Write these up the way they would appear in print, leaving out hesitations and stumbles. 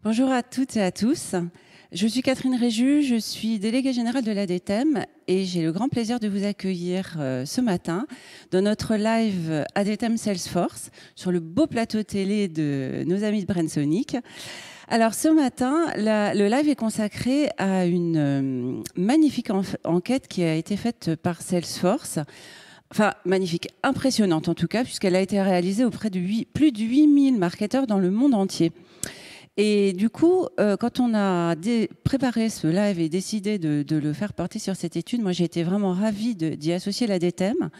Bonjour à toutes et à tous. Je suis Catherine Réjus, je suis déléguée générale de l'ADTEM et j'ai le grand plaisir de vous accueillir ce matin dans notre live ADTEM Salesforce sur le beau plateau télé de nos amis de Brainsonic. Alors ce matin, le live est consacré à une magnifique enquête qui a été faite par Salesforce. Enfin, magnifique, impressionnante en tout cas, puisqu'elle a été réalisée auprès de plus de 8000 marketeurs dans le monde entier. Et du coup, quand on a préparé ce live et décidé de le faire porter sur cette étude, moi j'ai été vraiment ravie d'y associer l'ADTEM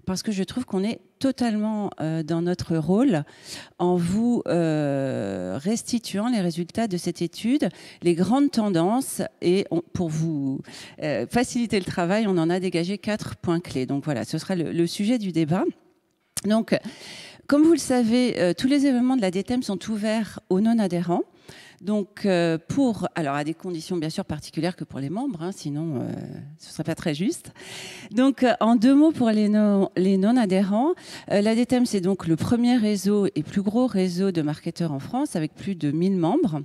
parce que je trouve qu'on est totalement dans notre rôle en vous restituant les résultats de cette étude, les grandes tendances, et pour vous faciliter le travail, on en a dégagé 4 points clés. Donc voilà, ce sera le sujet du débat. Donc, comme vous le savez, tous les événements de l'ADTEM sont ouverts aux non-adhérents. Donc, alors à des conditions bien sûr particulières que pour les membres, hein, sinon ce ne serait pas très juste. Donc, en 2 mots pour les non-adhérents, l'ADTEM c'est donc le premier réseau et plus gros réseau de marketeurs en France avec plus de 1000 membres.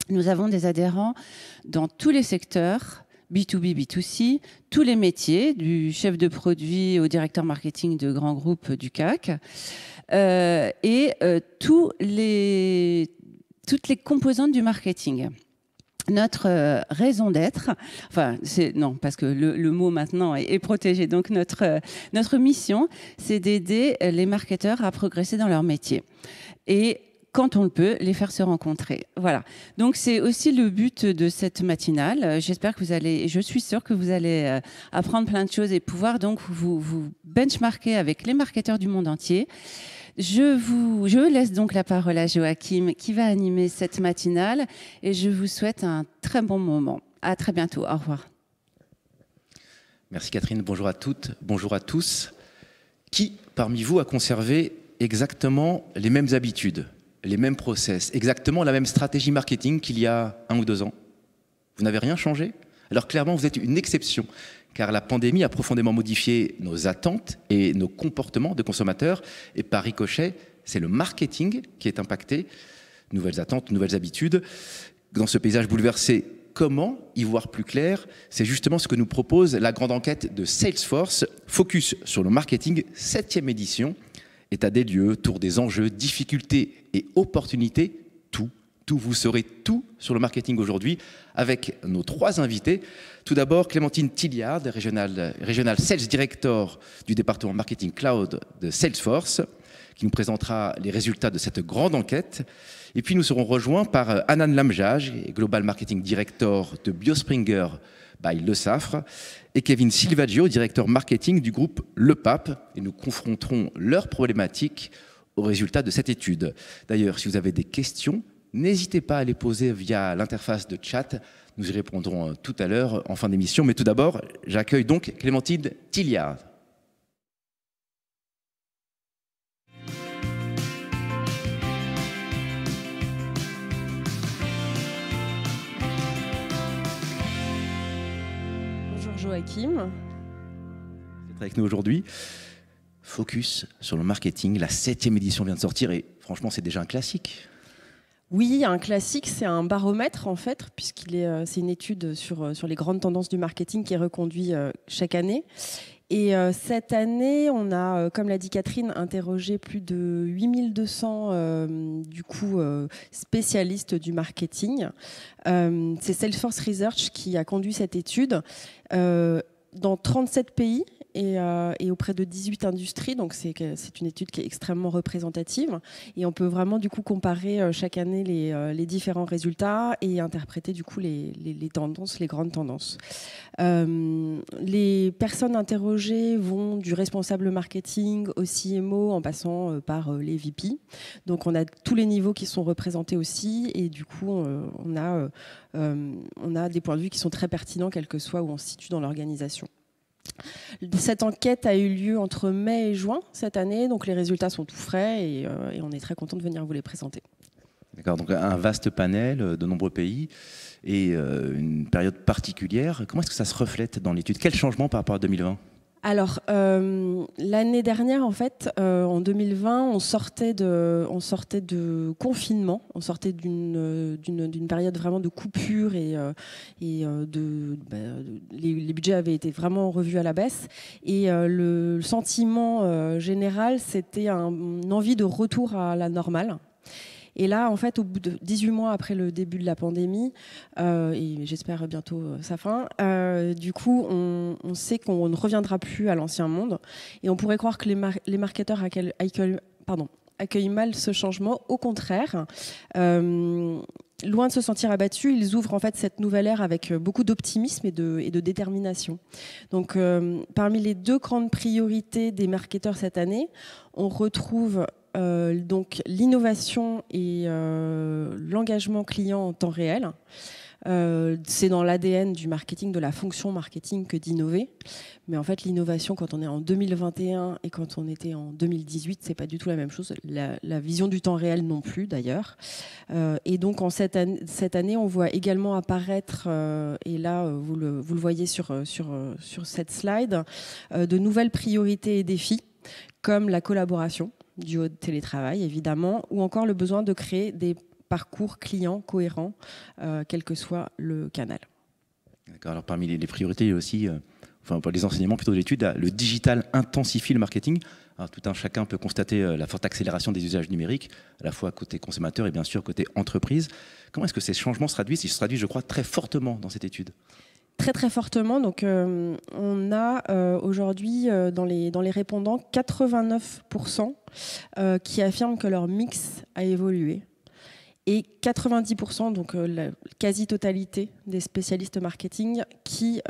Nous avons des adhérents dans tous les secteurs, B2B, B2C, tous les métiers, du chef de produit au directeur marketing de grands groupes du CAC, et toutes les composantes du marketing. Notre raison d'être, non, parce que le mot maintenant est protégé, donc notre mission, c'est d'aider les marketeurs à progresser dans leur métier. Et quand on le peut, les faire se rencontrer. Voilà. Donc, c'est aussi le but de cette matinale. J'espère que je suis sûre que vous allez apprendre plein de choses et pouvoir donc vous benchmarker avec les marketeurs du monde entier. Je laisse donc la parole à Joachim qui va animer cette matinale et je vous souhaite un très bon moment. À très bientôt. Au revoir. Merci Catherine. Bonjour à toutes, bonjour à tous. Qui parmi vous a conservé exactement les mêmes habitudes, les mêmes process, exactement la même stratégie marketing qu'il y a 1 ou 2 ans? Vous n'avez rien changé? Alors clairement, vous êtes une exception, car la pandémie a profondément modifié nos attentes et nos comportements de consommateurs. Et par ricochet, c'est le marketing qui est impacté. Nouvelles attentes, nouvelles habitudes. Dans ce paysage bouleversé, comment y voir plus clair? C'est justement ce que nous propose la grande enquête de Salesforce, Focus sur le marketing, 7e édition. État des lieux, tour des enjeux, difficultés et opportunités, tout. Vous saurez tout sur le marketing aujourd'hui avec nos 3 invités. Tout d'abord, Clémentine Tilliard, Regional Sales Director du département Marketing Cloud de Salesforce, qui nous présentera les résultats de cette grande enquête. Et puis, nous serons rejoints par Anan Lamjaj, Global Marketing Director de Biospringer by Le Safre, et Kevin Silvaggio, directeur marketing du groupe Le Pape. Et nous confronterons leurs problématiques aux résultats de cette étude. D'ailleurs, si vous avez des questions, n'hésitez pas à les poser via l'interface de chat. Nous y répondrons tout à l'heure en fin d'émission. Mais tout d'abord, j'accueille donc Clémentine Tilliard. Bonjour Joachim. Vous êtes avec nous aujourd'hui. Focus sur le marketing. La 7e édition vient de sortir et franchement, c'est déjà un classique. Oui, un classique, c'est un baromètre en fait, c'est une étude sur les grandes tendances du marketing qui est reconduite chaque année. Et cette année, on a, comme l'a dit Catherine, interrogé plus de 8200 spécialistes du marketing. C'est Salesforce Research qui a conduit cette étude dans 37 pays. Et auprès de 18 industries, donc c'est une étude qui est extrêmement représentative et on peut vraiment du coup comparer chaque année les différents résultats et interpréter du coup les tendances, les grandes tendances. Les personnes interrogées vont du responsable marketing au CMO en passant par les VP, donc on a tous les niveaux qui sont représentés aussi et du coup on a des points de vue qui sont très pertinents quel que soit où on se situe dans l'organisation. Cette enquête a eu lieu entre mai et juin cette année, donc les résultats sont tout frais et on est très content de venir vous les présenter. D'accord, donc un vaste panel de nombreux pays et une période particulière. Comment est-ce que ça se reflète dans l'étude? Quel changement par rapport à 2020? Alors, l'année dernière, en fait, en 2020, on sortait de confinement, on sortait d'une période vraiment de coupure et les budgets avaient été vraiment revus à la baisse. Et le sentiment général, c'était une envie de retour à la normale. Et là, en fait, au bout de 18 mois après le début de la pandémie, et j'espère bientôt sa fin, du coup, on sait qu'on ne reviendra plus à l'ancien monde. Et on pourrait croire que les marketeurs accueillent mal ce changement. Au contraire, loin de se sentir abattus, ils ouvrent en fait cette nouvelle ère avec beaucoup d'optimisme et de détermination. Donc, parmi les 2 grandes priorités des marketeurs cette année, on retrouve donc l'innovation et l'engagement client en temps réel. C'est dans l'ADN du marketing, de la fonction marketing, que d'innover. Mais en fait, l'innovation, quand on est en 2021 et quand on était en 2018, c'est pas du tout la même chose. La vision du temps réel non plus, d'ailleurs. Et donc, cette année, on voit également apparaître, et là, vous le voyez sur cette slide, de nouvelles priorités et défis, comme la collaboration, du haut télétravail, évidemment, ou encore le besoin de créer des parcours clients cohérents, quel que soit le canal. D'accord. Alors, parmi les priorités, il y a aussi, les enseignements plutôt de l'étude, le digital intensifie le marketing. Alors, tout un chacun peut constater la forte accélération des usages numériques, à la fois côté consommateur et bien sûr côté entreprise. Comment est-ce que ces changements se traduisent? Ils se traduisent, je crois, très fortement dans cette étude. Très très fortement. Donc, on a aujourd'hui dans les répondants 89% qui affirment que leur mix a évolué. Et 90%, donc la quasi-totalité des spécialistes marketing qui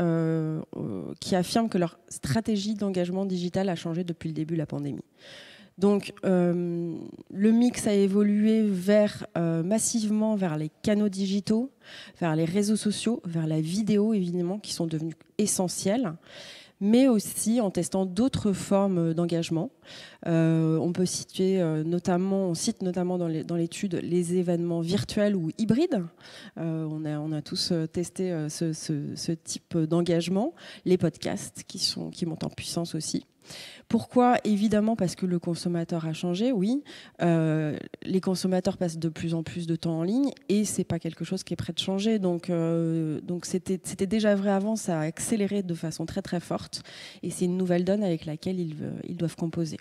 affirment que leur stratégie d'engagement digital a changé depuis le début de la pandémie. Donc, le mix a évolué massivement vers les canaux digitaux, vers les réseaux sociaux, vers la vidéo, évidemment, qui sont devenus essentiels, mais aussi en testant d'autres formes d'engagement. On peut citer on cite notamment dans l'étude les événements virtuels ou hybrides. On a tous testé ce type d'engagement. Les podcasts qui montent en puissance aussi. Pourquoi? Évidemment parce que le consommateur a changé, oui. Les consommateurs passent de plus en plus de temps en ligne et c'est pas quelque chose qui est prêt de changer. Donc c'était déjà vrai avant, ça a accéléré de façon très très forte et c'est une nouvelle donne avec laquelle ils doivent composer.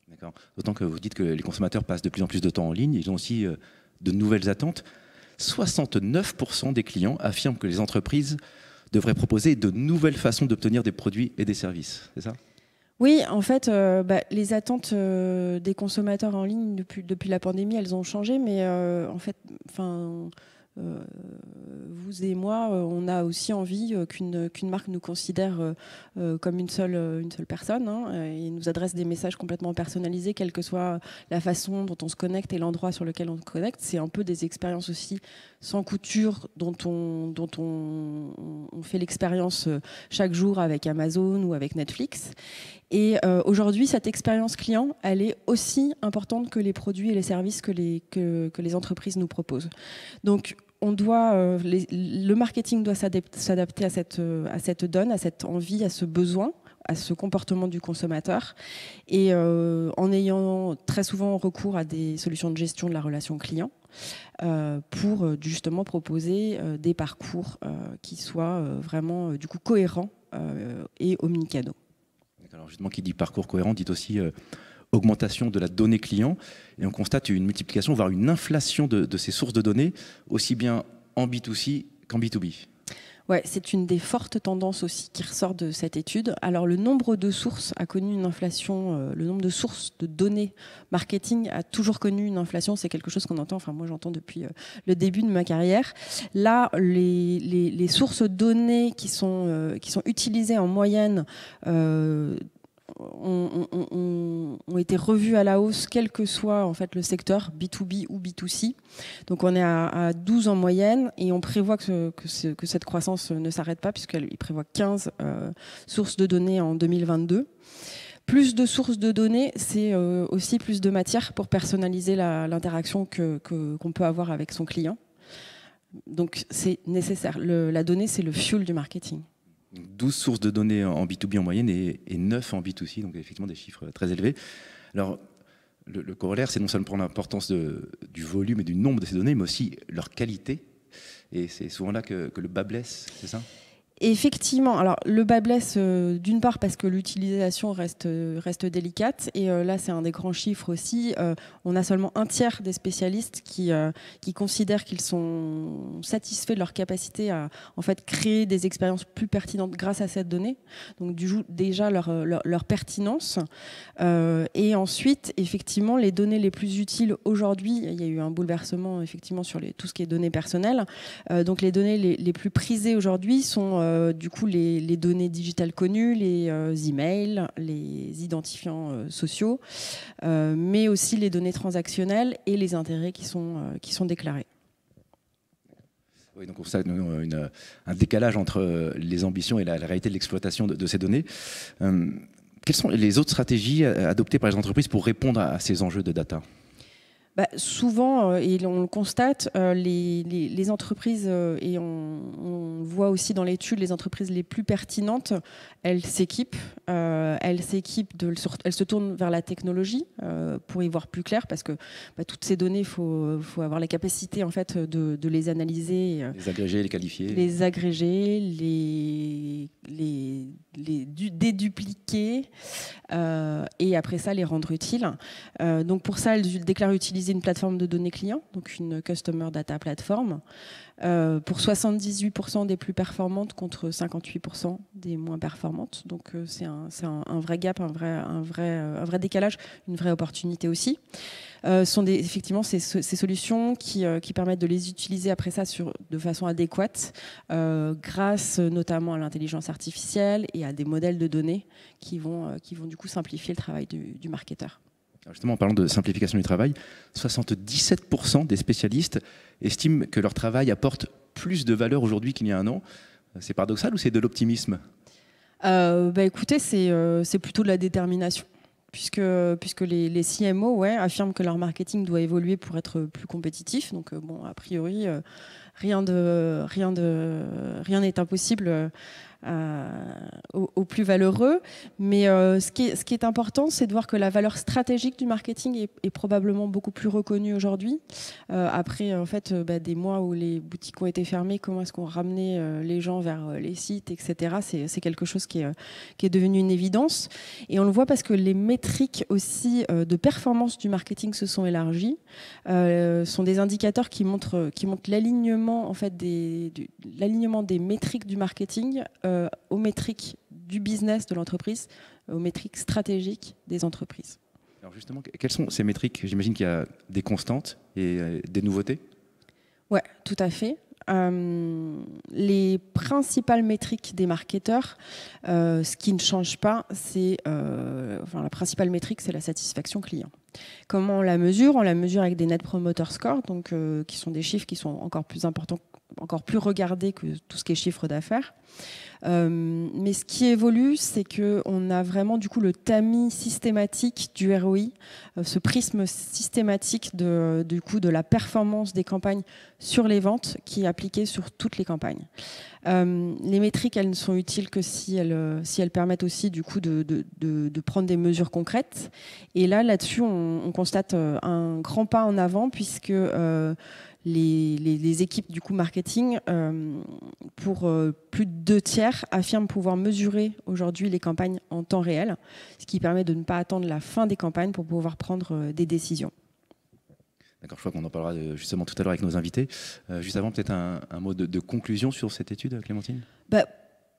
D'accord. D'autant que vous dites que les consommateurs passent de plus en plus de temps en ligne, ils ont aussi de nouvelles attentes. 69% des clients affirment que les entreprises devraient proposer de nouvelles façons d'obtenir des produits et des services, c'est ça ? Oui, en fait, les attentes des consommateurs en ligne depuis la pandémie, elles ont changé, mais vous et moi, on a aussi envie qu'une marque nous considère comme une seule personne et nous adresse des messages complètement personnalisés, quelle que soit la façon dont on se connecte et l'endroit sur lequel on se connecte. C'est un peu des expériences aussi sans couture dont on fait l'expérience chaque jour avec Amazon ou avec Netflix. Et aujourd'hui, cette expérience client, elle est aussi importante que les produits et les services que les entreprises nous proposent. Donc, le marketing doit s'adapter à cette donne, à cette envie, à ce besoin, à ce comportement du consommateur, et en ayant très souvent recours à des solutions de gestion de la relation client pour justement proposer des parcours qui soient vraiment du coup cohérents et omnicanaux. Alors justement, qui dit parcours cohérent, dit aussi augmentation de la donnée client. Et on constate une multiplication, voire une inflation de ces sources de données, aussi bien en B2C qu'en B2B. Ouais, c'est une des fortes tendances aussi qui ressort de cette étude. Alors le nombre de sources a connu une inflation, le nombre de sources de données marketing a toujours connu une inflation. C'est quelque chose qu'on entend, enfin moi j'entends depuis le début de ma carrière. Là, les sources de données qui sont utilisées en moyenne ont été revues à la hausse, quel que soit en fait le secteur, B2B ou B2C. Donc on est à 12 en moyenne et on prévoit que cette croissance ne s'arrête pas puisqu'il prévoit 15 sources de données en 2022. Plus de sources de données, c'est aussi plus de matière pour personnaliser l'interaction qu'on peut avoir avec son client. Donc c'est nécessaire. La donnée, c'est le fuel du marketing. 12 sources de données en B2B en moyenne et 9 en B2C, donc effectivement des chiffres très élevés. Alors, le corollaire, c'est non seulement l'importance du volume et du nombre de ces données, mais aussi leur qualité. Et c'est souvent là que le bas blesse, c'est ça ? Effectivement, alors le bas blesse d'une part parce que l'utilisation reste délicate et là c'est un des grands chiffres aussi. On a seulement un tiers des spécialistes qui considèrent qu'ils sont satisfaits de leur capacité à en fait créer des expériences plus pertinentes grâce à cette donnée. Donc déjà leur pertinence et ensuite effectivement les données les plus utiles aujourd'hui. Il y a eu un bouleversement effectivement sur tout ce qui est données personnelles. Donc les données les plus prisées aujourd'hui sont du coup les données digitales connues, les emails, les identifiants sociaux, mais aussi les données transactionnelles et les intérêts qui sont déclarés. Oui, donc on constate un décalage entre les ambitions et la réalité de l'exploitation de ces données. Quelles sont les autres stratégies adoptées par les entreprises pour répondre à ces enjeux de data ? Souvent, et on le constate, les entreprises, et on le voit aussi dans l'étude, les entreprises les plus pertinentes, elles s'équipent, elles se tournent vers la technologie pour y voir plus clair, parce que toutes ces données, il faut avoir la capacité en fait, de les analyser. Les agréger, les qualifier. Les agréger, les dédupliquer et après ça, les rendre utiles. Donc pour ça, elles déclarent utiliser une plateforme de données clients, donc une Customer Data Platform, pour 78% des plus performantes contre 58% des moins performantes. Donc c'est un vrai gap, un vrai décalage, une vraie opportunité aussi. Sont effectivement ces solutions qui permettent de les utiliser après ça de façon adéquate, grâce notamment à l'intelligence artificielle et à des modèles de données qui vont du coup simplifier le travail du marketeur. Alors justement, en parlant de simplification du travail, 77% des spécialistes estiment que leur travail apporte plus de valeur aujourd'hui qu'il y a un an. C'est paradoxal ou c'est de l'optimisme ? Écoutez, c'est plutôt de la détermination. Puisque les CMO affirment que leur marketing doit évoluer pour être plus compétitif. Donc a priori, rien n'est impossible aux plus valeureux. Mais ce qui est important, c'est de voir que la valeur stratégique du marketing est probablement beaucoup plus reconnue aujourd'hui. Après, en fait, des mois où les boutiques ont été fermées, comment est-ce qu'on ramenait les gens vers les sites, etc. C'est quelque chose qui est devenu une évidence. Et on le voit parce que les métriques aussi de performance du marketing se sont élargies. Sont des indicateurs qui montrent l'alignement en fait, l'alignement des métriques du marketing aux métriques du business de l'entreprise, aux métriques stratégiques des entreprises. Alors justement, quelles sont ces métriques ? J'imagine qu'il y a des constantes et des nouveautés ? Oui, tout à fait. Les principales métriques des marketeurs, ce qui ne change pas, c'est la principale métrique, c'est la satisfaction client. Comment on la mesure ? On la mesure avec des Net Promoter Score, donc qui sont des chiffres qui sont encore plus importants, encore plus regardés que tout ce qui est chiffre d'affaires. Mais ce qui évolue, c'est qu'on a vraiment du coup le tamis systématique du ROI, ce prisme systématique de la performance des campagnes sur les ventes qui est appliqué sur toutes les campagnes. Les métriques, elles ne sont utiles que si elles permettent aussi du coup de prendre des mesures concrètes. Et là-dessus, on constate un grand pas en avant puisque les équipes du coup marketing, pour plus de 2/3, affirment pouvoir mesurer aujourd'hui les campagnes en temps réel, ce qui permet de ne pas attendre la fin des campagnes pour pouvoir prendre des décisions. D'accord, je crois qu'on en parlera justement tout à l'heure avec nos invités. Juste avant, peut-être un mot de conclusion sur cette étude, Clémentine ?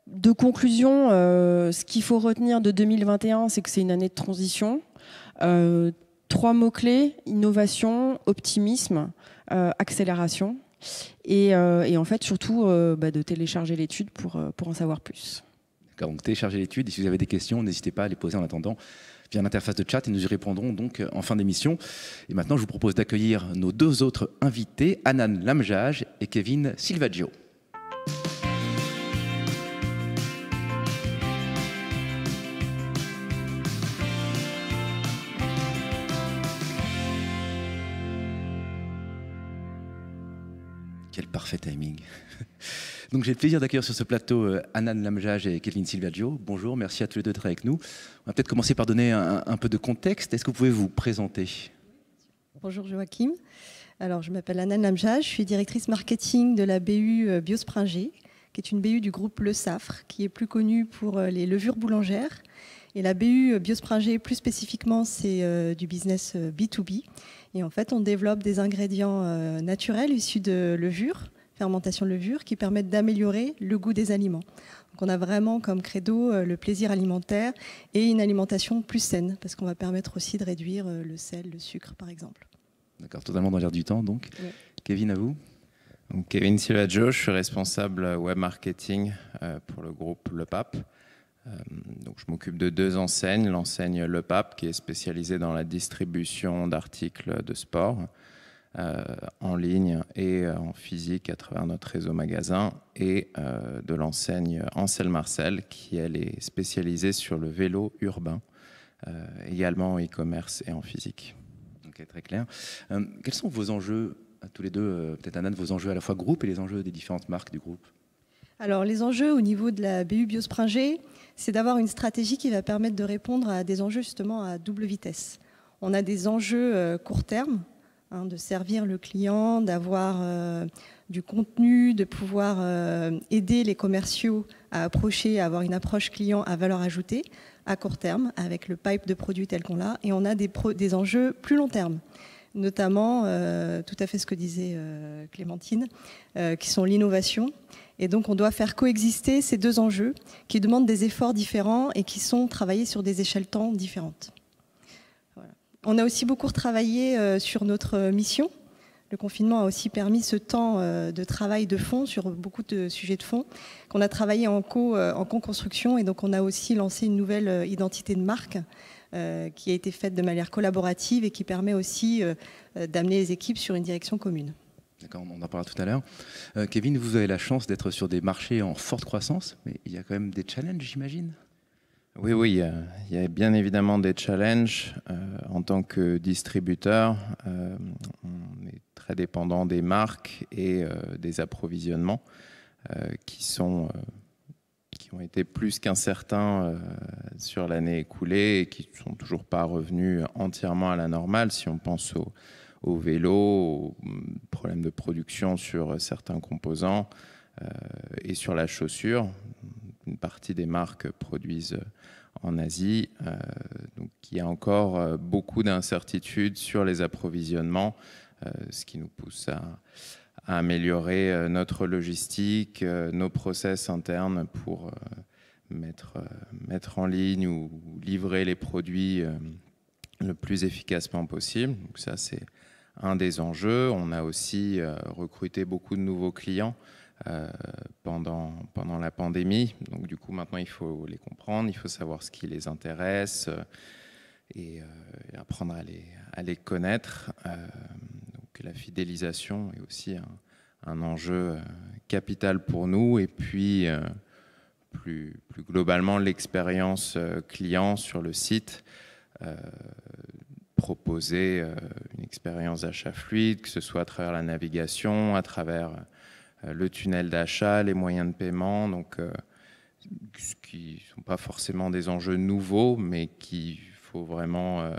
De conclusion, ce qu'il faut retenir de 2021, c'est que c'est une année de transition. 3 mots-clés, innovation, optimisme, accélération. Et en fait, surtout, de télécharger l'étude pour en savoir plus. D'accord, donc téléchargez l'étude et si vous avez des questions, n'hésitez pas à les poser en attendant via l'interface de chat et nous y répondrons donc en fin d'émission. Et maintenant, je vous propose d'accueillir nos 2 autres invités, Hanan Lamjaj et Kevin Silvaggio. Parfait timing. Donc j'ai le plaisir d'accueillir sur ce plateau Hanan Lamjaj et Kevin Silvaggio. Bonjour, merci à tous les deux d'être avec nous. On va peut-être commencer par donner un peu de contexte. Est-ce que vous pouvez vous présenter? Bonjour Joachim. Alors, je m'appelle Hanan Lamjaj, je suis directrice marketing de la BU Biospringer, qui est une BU du groupe Le Saffre, qui est plus connue pour les levures boulangères. Et la BU Biospringer, plus spécifiquement, c'est du business B2B. Et en fait, on développe des ingrédients naturels issus de levures, fermentation de levure, qui permettent d'améliorer le goût des aliments. Donc on a vraiment comme credo le plaisir alimentaire et une alimentation plus saine, parce qu'on va permettre aussi de réduire le sel, le sucre par exemple. D'accord, totalement dans l'air du temps donc. Ouais. Kevin, à vous. Donc, Kevin Silvaggio, je suis responsable web marketing pour le groupe Le Pape. Donc, je m'occupe de 2 enseignes. L'enseigne Le Pape, qui est spécialisée dans la distribution d'articles de sport en ligne et en physique à travers notre réseau magasin, et de l'enseigne Ansel Marcel, qui elle est spécialisée sur le vélo urbain, également en e-commerce et en physique. Ok, très clair. Quels sont vos enjeux à tous les deux, peut-être Hanan, vos enjeux à la fois groupe et les enjeux des différentes marques du groupe? Alors les enjeux au niveau de la BU Biospringer, c'est d'avoir une stratégie qui va permettre de répondre à des enjeux justement à double vitesse. On a des enjeux court terme, de servir le client, d'avoir du contenu, de pouvoir aider les commerciaux à approcher, à avoir une approche client à valeur ajoutée à court terme avec le pipe de produits tel qu'on l'a. Et on a des enjeux plus long terme, notamment tout à fait ce que disait Clémentine, qui sont l'innovation. Et donc on doit faire coexister ces 2 enjeux qui demandent des efforts différents et qui sont travaillés sur des échelles temps différentes. Voilà. On a aussi beaucoup retravaillé sur notre mission. Le confinement a aussi permis ce temps de travail de fond sur beaucoup de sujets de fond qu'on a travaillé en co-construction, et donc on a aussi lancé une nouvelle identité de marque qui a été faite de manière collaborative et qui permet aussi d'amener les équipes sur une direction commune. D'accord, on en parlera tout à l'heure. Kevin, vous avez la chance d'être sur des marchés en forte croissance, mais il y a quand même des challenges, j'imagine? Oui, il y a bien évidemment des challenges. En tant que distributeur, on est très dépendant des marques et des approvisionnements qui ont été plus qu'incertains sur l'année écoulée et qui ne sont toujours pas revenus entièrement à la normale. Si on pense au vélo, aux problèmes de production sur certains composants et sur la chaussure. Une partie des marques produisent en Asie, donc il y a encore beaucoup d'incertitudes sur les approvisionnements, ce qui nous pousse à améliorer notre logistique, nos process internes pour mettre en ligne ou livrer les produits le plus efficacement possible. Donc ça, c'est un des enjeux. On a aussi recruté beaucoup de nouveaux clients pendant la pandémie. Donc du coup, maintenant, il faut les comprendre, il faut savoir ce qui les intéresse et apprendre à les connaître. Donc la fidélisation est aussi un enjeu capital pour nous. Et puis, plus globalement, l'expérience client sur le site. Proposer une expérience d'achat fluide, que ce soit à travers la navigation, à travers le tunnel d'achat, les moyens de paiement, donc ce qui ne sont pas forcément des enjeux nouveaux, mais qu'il faut vraiment...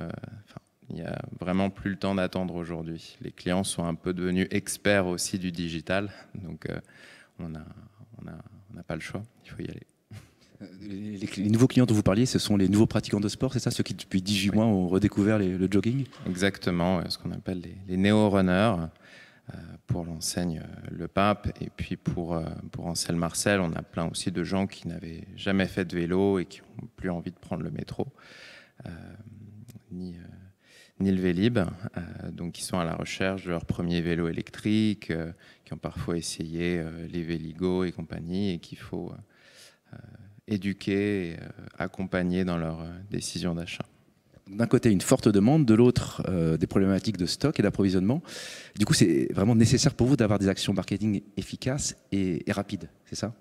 il n'y a vraiment plus le temps d'attendre aujourd'hui. Les clients sont un peu devenus experts aussi du digital, donc on n'a pas le choix, il faut y aller. Les nouveaux clients dont vous parliez, ce sont les nouveaux pratiquants de sport, c'est ça, ceux qui depuis 18 mois ont redécouvert le jogging? Exactement, ce qu'on appelle les néo-runners pour l'enseigne Le Pape. Et puis pour Ansel Marcel, on a plein aussi de gens qui n'avaient jamais fait de vélo et qui n'ont plus envie de prendre le métro, ni le Vélib, donc qui sont à la recherche de leur premier vélo électrique, qui ont parfois essayé les Véligo et compagnie, et qu'il faut... éduquer et accompagner dans leur décision d'achat. D'un côté, une forte demande, de l'autre, des problématiques de stock et d'approvisionnement. Du coup, c'est vraiment nécessaire pour vous d'avoir des actions marketing efficaces et rapides, c'est ça?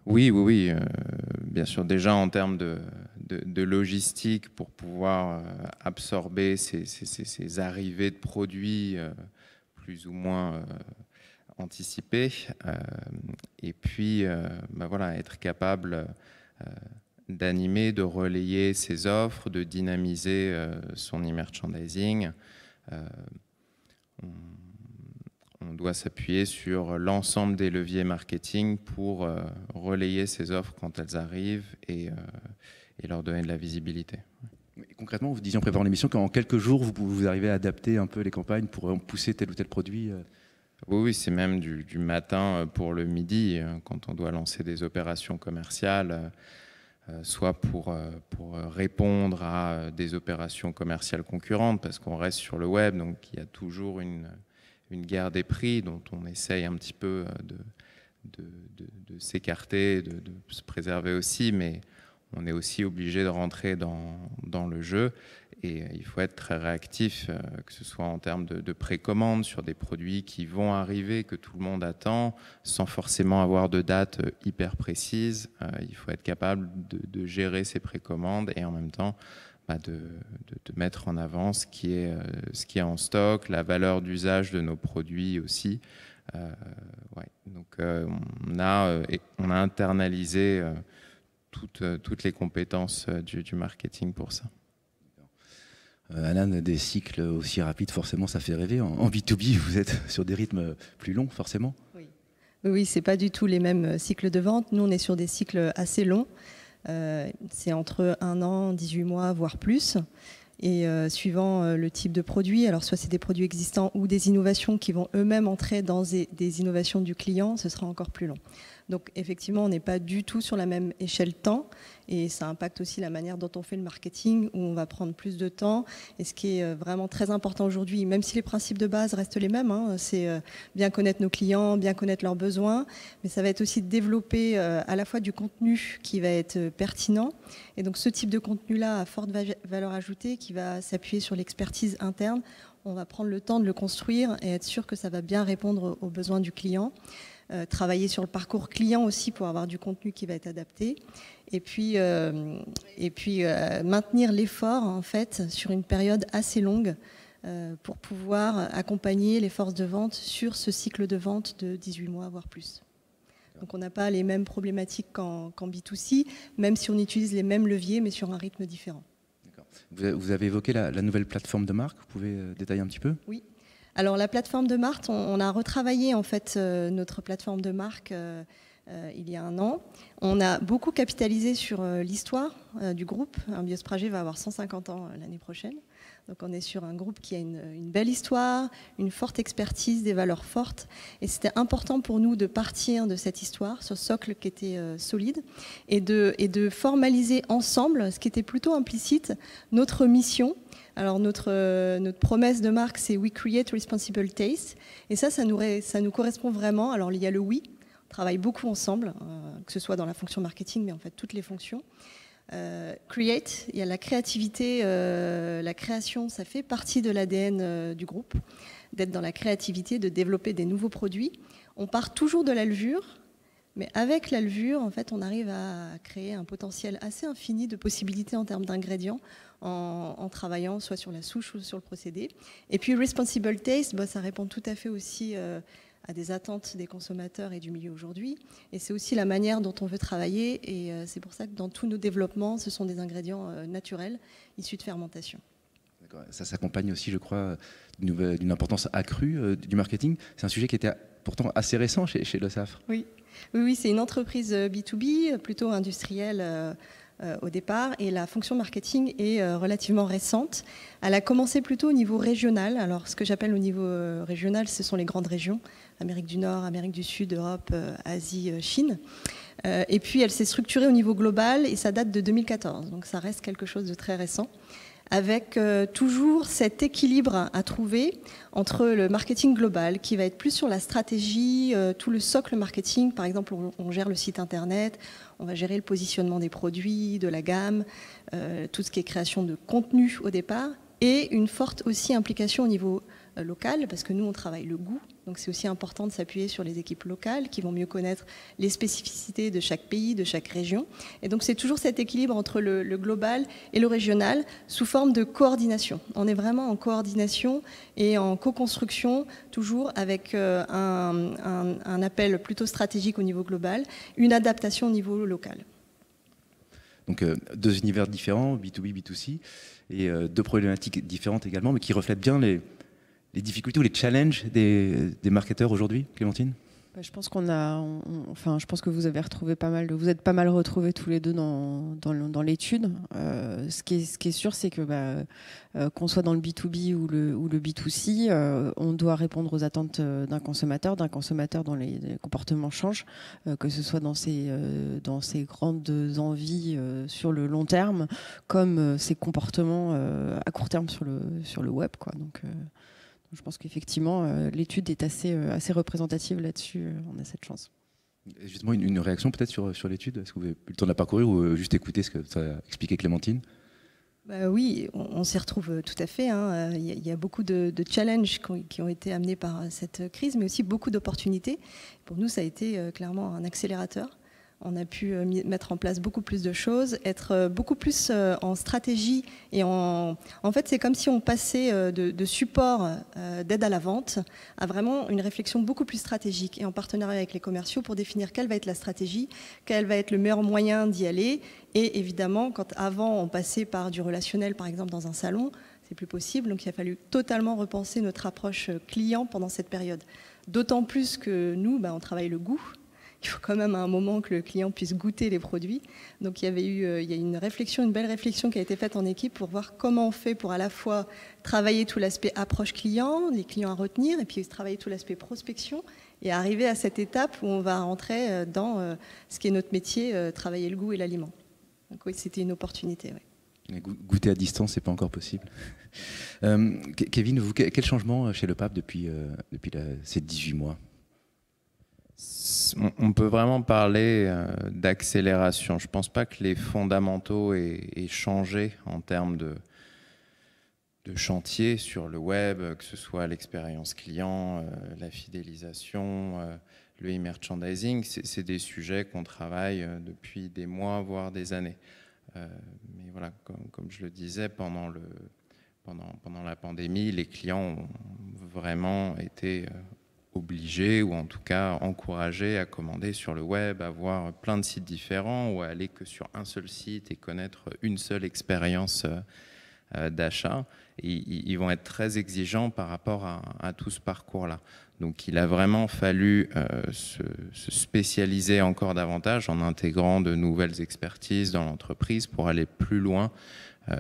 Oui. Bien sûr, déjà en termes de logistique, pour pouvoir absorber ces arrivées de produits plus ou moins anticiper. Et puis, voilà, être capable d'animer, de relayer ses offres, de dynamiser son e-merchandising. On doit s'appuyer sur l'ensemble des leviers marketing pour relayer ces offres quand elles arrivent et leur donner de la visibilité. Et concrètement, vous disiez en préparant l'émission qu'en quelques jours, vous arrivez à adapter un peu les campagnes pour pousser tel ou tel produit. Oui, c'est même du matin pour le midi, quand on doit lancer des opérations commerciales, soit pour répondre à des opérations commerciales concurrentes, parce qu'on reste sur le web, donc il y a toujours une guerre des prix dont on essaye un petit peu de s'écarter, de se préserver aussi, mais on est aussi obligé de rentrer dans le jeu et il faut être très réactif, que ce soit en termes de précommande sur des produits qui vont arriver, que tout le monde attend, sans forcément avoir de date hyper précise. Il faut être capable de gérer ces précommandes et en même temps de mettre en avant ce qui est en stock, la valeur d'usage de nos produits aussi. Donc on a internalisé toutes les compétences du marketing pour ça. Alan, des cycles aussi rapides, forcément, ça fait rêver. En B2B, vous êtes sur des rythmes plus longs, forcément. Oui, ce n'est pas du tout les mêmes cycles de vente. Nous, on est sur des cycles assez longs. C'est entre 1 an, 18 mois, voire plus. Et suivant le type de produit, alors soit c'est des produits existants ou des innovations qui vont eux-mêmes entrer dans des innovations du client, ce sera encore plus long. Donc effectivement, on n'est pas du tout sur la même échelle temps et ça impacte aussi la manière dont on fait le marketing où on va prendre plus de temps. Et ce qui est vraiment très important aujourd'hui, même si les principes de base restent les mêmes, c'est bien connaître nos clients, bien connaître leurs besoins, mais ça va être aussi de développer à la fois du contenu qui va être pertinent. Et donc ce type de contenu-là à forte valeur ajoutée qui va s'appuyer sur l'expertise interne, on va prendre le temps de le construire et être sûr que ça va bien répondre aux besoins du client. Travailler sur le parcours client aussi pour avoir du contenu qui va être adapté et puis maintenir l'effort en fait sur une période assez longue pour pouvoir accompagner les forces de vente sur ce cycle de vente de 18 mois voire plus. Donc on n'a pas les mêmes problématiques qu'en B2C, même si on utilise les mêmes leviers mais sur un rythme différent. D'accord. Vous avez évoqué la nouvelle plateforme de marque, vous pouvez détailler un petit peu ? Oui. Alors la plateforme de marque, on a retravaillé en fait notre plateforme de marque il y a 1 an. On a beaucoup capitalisé sur l'histoire du groupe. Biosprager va avoir 150 ans l'année prochaine. Donc on est sur un groupe qui a une belle histoire, une forte expertise, des valeurs fortes. Et c'était important pour nous de partir de cette histoire, ce socle qui était solide, et de formaliser ensemble, ce qui était plutôt implicite, notre mission. Alors notre promesse de marque, c'est « We create responsible taste ». Et ça nous correspond vraiment. Alors il y a le « we », on travaille beaucoup ensemble, que ce soit dans la fonction marketing, mais en fait toutes les fonctions. Create, il y a la créativité, la création, ça fait partie de l'ADN du groupe, d'être dans la créativité, de développer des nouveaux produits. On part toujours de la levure, mais avec la levure, en fait, on arrive à créer un potentiel assez infini de possibilités en termes d'ingrédients en travaillant soit sur la souche ou sur le procédé. Et puis Responsible Taste, ça répond tout à fait aussi à des attentes des consommateurs et du milieu aujourd'hui. Et c'est aussi la manière dont on veut travailler. Et c'est pour ça que dans tous nos développements, ce sont des ingrédients naturels issus de fermentation. Ça s'accompagne aussi, je crois, d'une importance accrue du marketing. C'est un sujet qui était pourtant assez récent chez Le Safre. Oui, c'est une entreprise B2B, plutôt industrielle au départ, et la fonction marketing est relativement récente. Elle a commencé plutôt au niveau régional. Alors, ce que j'appelle au niveau régional, ce sont les grandes régions, Amérique du Nord, Amérique du Sud, Europe, Asie, Chine. Et puis, elle s'est structurée au niveau global, et ça date de 2014. Donc, ça reste quelque chose de très récent, avec toujours cet équilibre à trouver entre le marketing global, qui va être plus sur la stratégie, tout le socle marketing. Par exemple, on gère le site internet, on va gérer le positionnement des produits, de la gamme, tout ce qui est création de contenu au départ, et une forte aussi implication au niveau locales, parce que nous, on travaille le goût. Donc c'est aussi important de s'appuyer sur les équipes locales qui vont mieux connaître les spécificités de chaque pays, de chaque région. Et donc c'est toujours cet équilibre entre le global et le régional sous forme de coordination. On est vraiment en coordination et en co-construction, toujours avec un appel plutôt stratégique au niveau global, une adaptation au niveau local. Donc deux univers différents, B2B, B2C, et deux problématiques différentes également, mais qui reflètent bien les difficultés ou les challenges des marketeurs aujourd'hui, Clémentine? Je pense je pense que vous avez retrouvé vous êtes pas mal retrouvés tous les deux dans l'étude. Ce qui est sûr, c'est que qu'on soit dans le B2B ou le B2C, on doit répondre aux attentes d'un consommateur dont les comportements changent, que ce soit dans ses grandes envies sur le long terme, comme ses comportements à court terme sur le web, quoi. Donc je pense qu'effectivement, l'étude est assez représentative là-dessus. On a cette chance. Et justement, une réaction peut-être sur l'étude? Est-ce que vous avez eu le temps de la parcourir ou juste écouter ce que ça a expliqué Clémentine? Oui, on s'y retrouve tout à fait. Il y a beaucoup de challenges qui ont été amenés par cette crise, mais aussi beaucoup d'opportunités. Pour nous, ça a été clairement un accélérateur. On a pu mettre en place beaucoup plus de choses, être beaucoup plus en stratégie. Et en fait, c'est comme si on passait de support d'aide à la vente à vraiment une réflexion beaucoup plus stratégique et en partenariat avec les commerciaux pour définir quelle va être la stratégie, quel va être le meilleur moyen d'y aller. Et évidemment, quand avant on passait par du relationnel, par exemple dans un salon, c'est plus possible. Donc il a fallu totalement repenser notre approche client pendant cette période. D'autant plus que nous, on travaille le goût. Il faut quand même à un moment que le client puisse goûter les produits. Donc il y a une belle réflexion qui a été faite en équipe pour voir comment on fait pour à la fois travailler tout l'aspect approche client, les clients à retenir, et puis travailler tout l'aspect prospection, et arriver à cette étape où on va rentrer dans ce qui est notre métier, travailler le goût et l'aliment. Donc oui, c'était une opportunité. Oui. Goûter à distance, c'est pas encore possible. Kevin, vous, quel changement chez Le Pape depuis ces 18 mois? On peut vraiment parler d'accélération. Je ne pense pas que les fondamentaux aient changé en termes de chantier sur le web, que ce soit l'expérience client, la fidélisation, le e-merchandising. C'est des sujets qu'on travaille depuis des mois, voire des années. Mais voilà, comme je le disais, pendant la pandémie, les clients ont vraiment été obligés ou en tout cas encouragés à commander sur le web, à voir plein de sites différents ou à aller que sur un seul site et connaître une seule expérience d'achat. Ils vont être très exigeants par rapport à tout ce parcours-là. Donc il a vraiment fallu se spécialiser encore davantage en intégrant de nouvelles expertises dans l'entreprise pour aller plus loin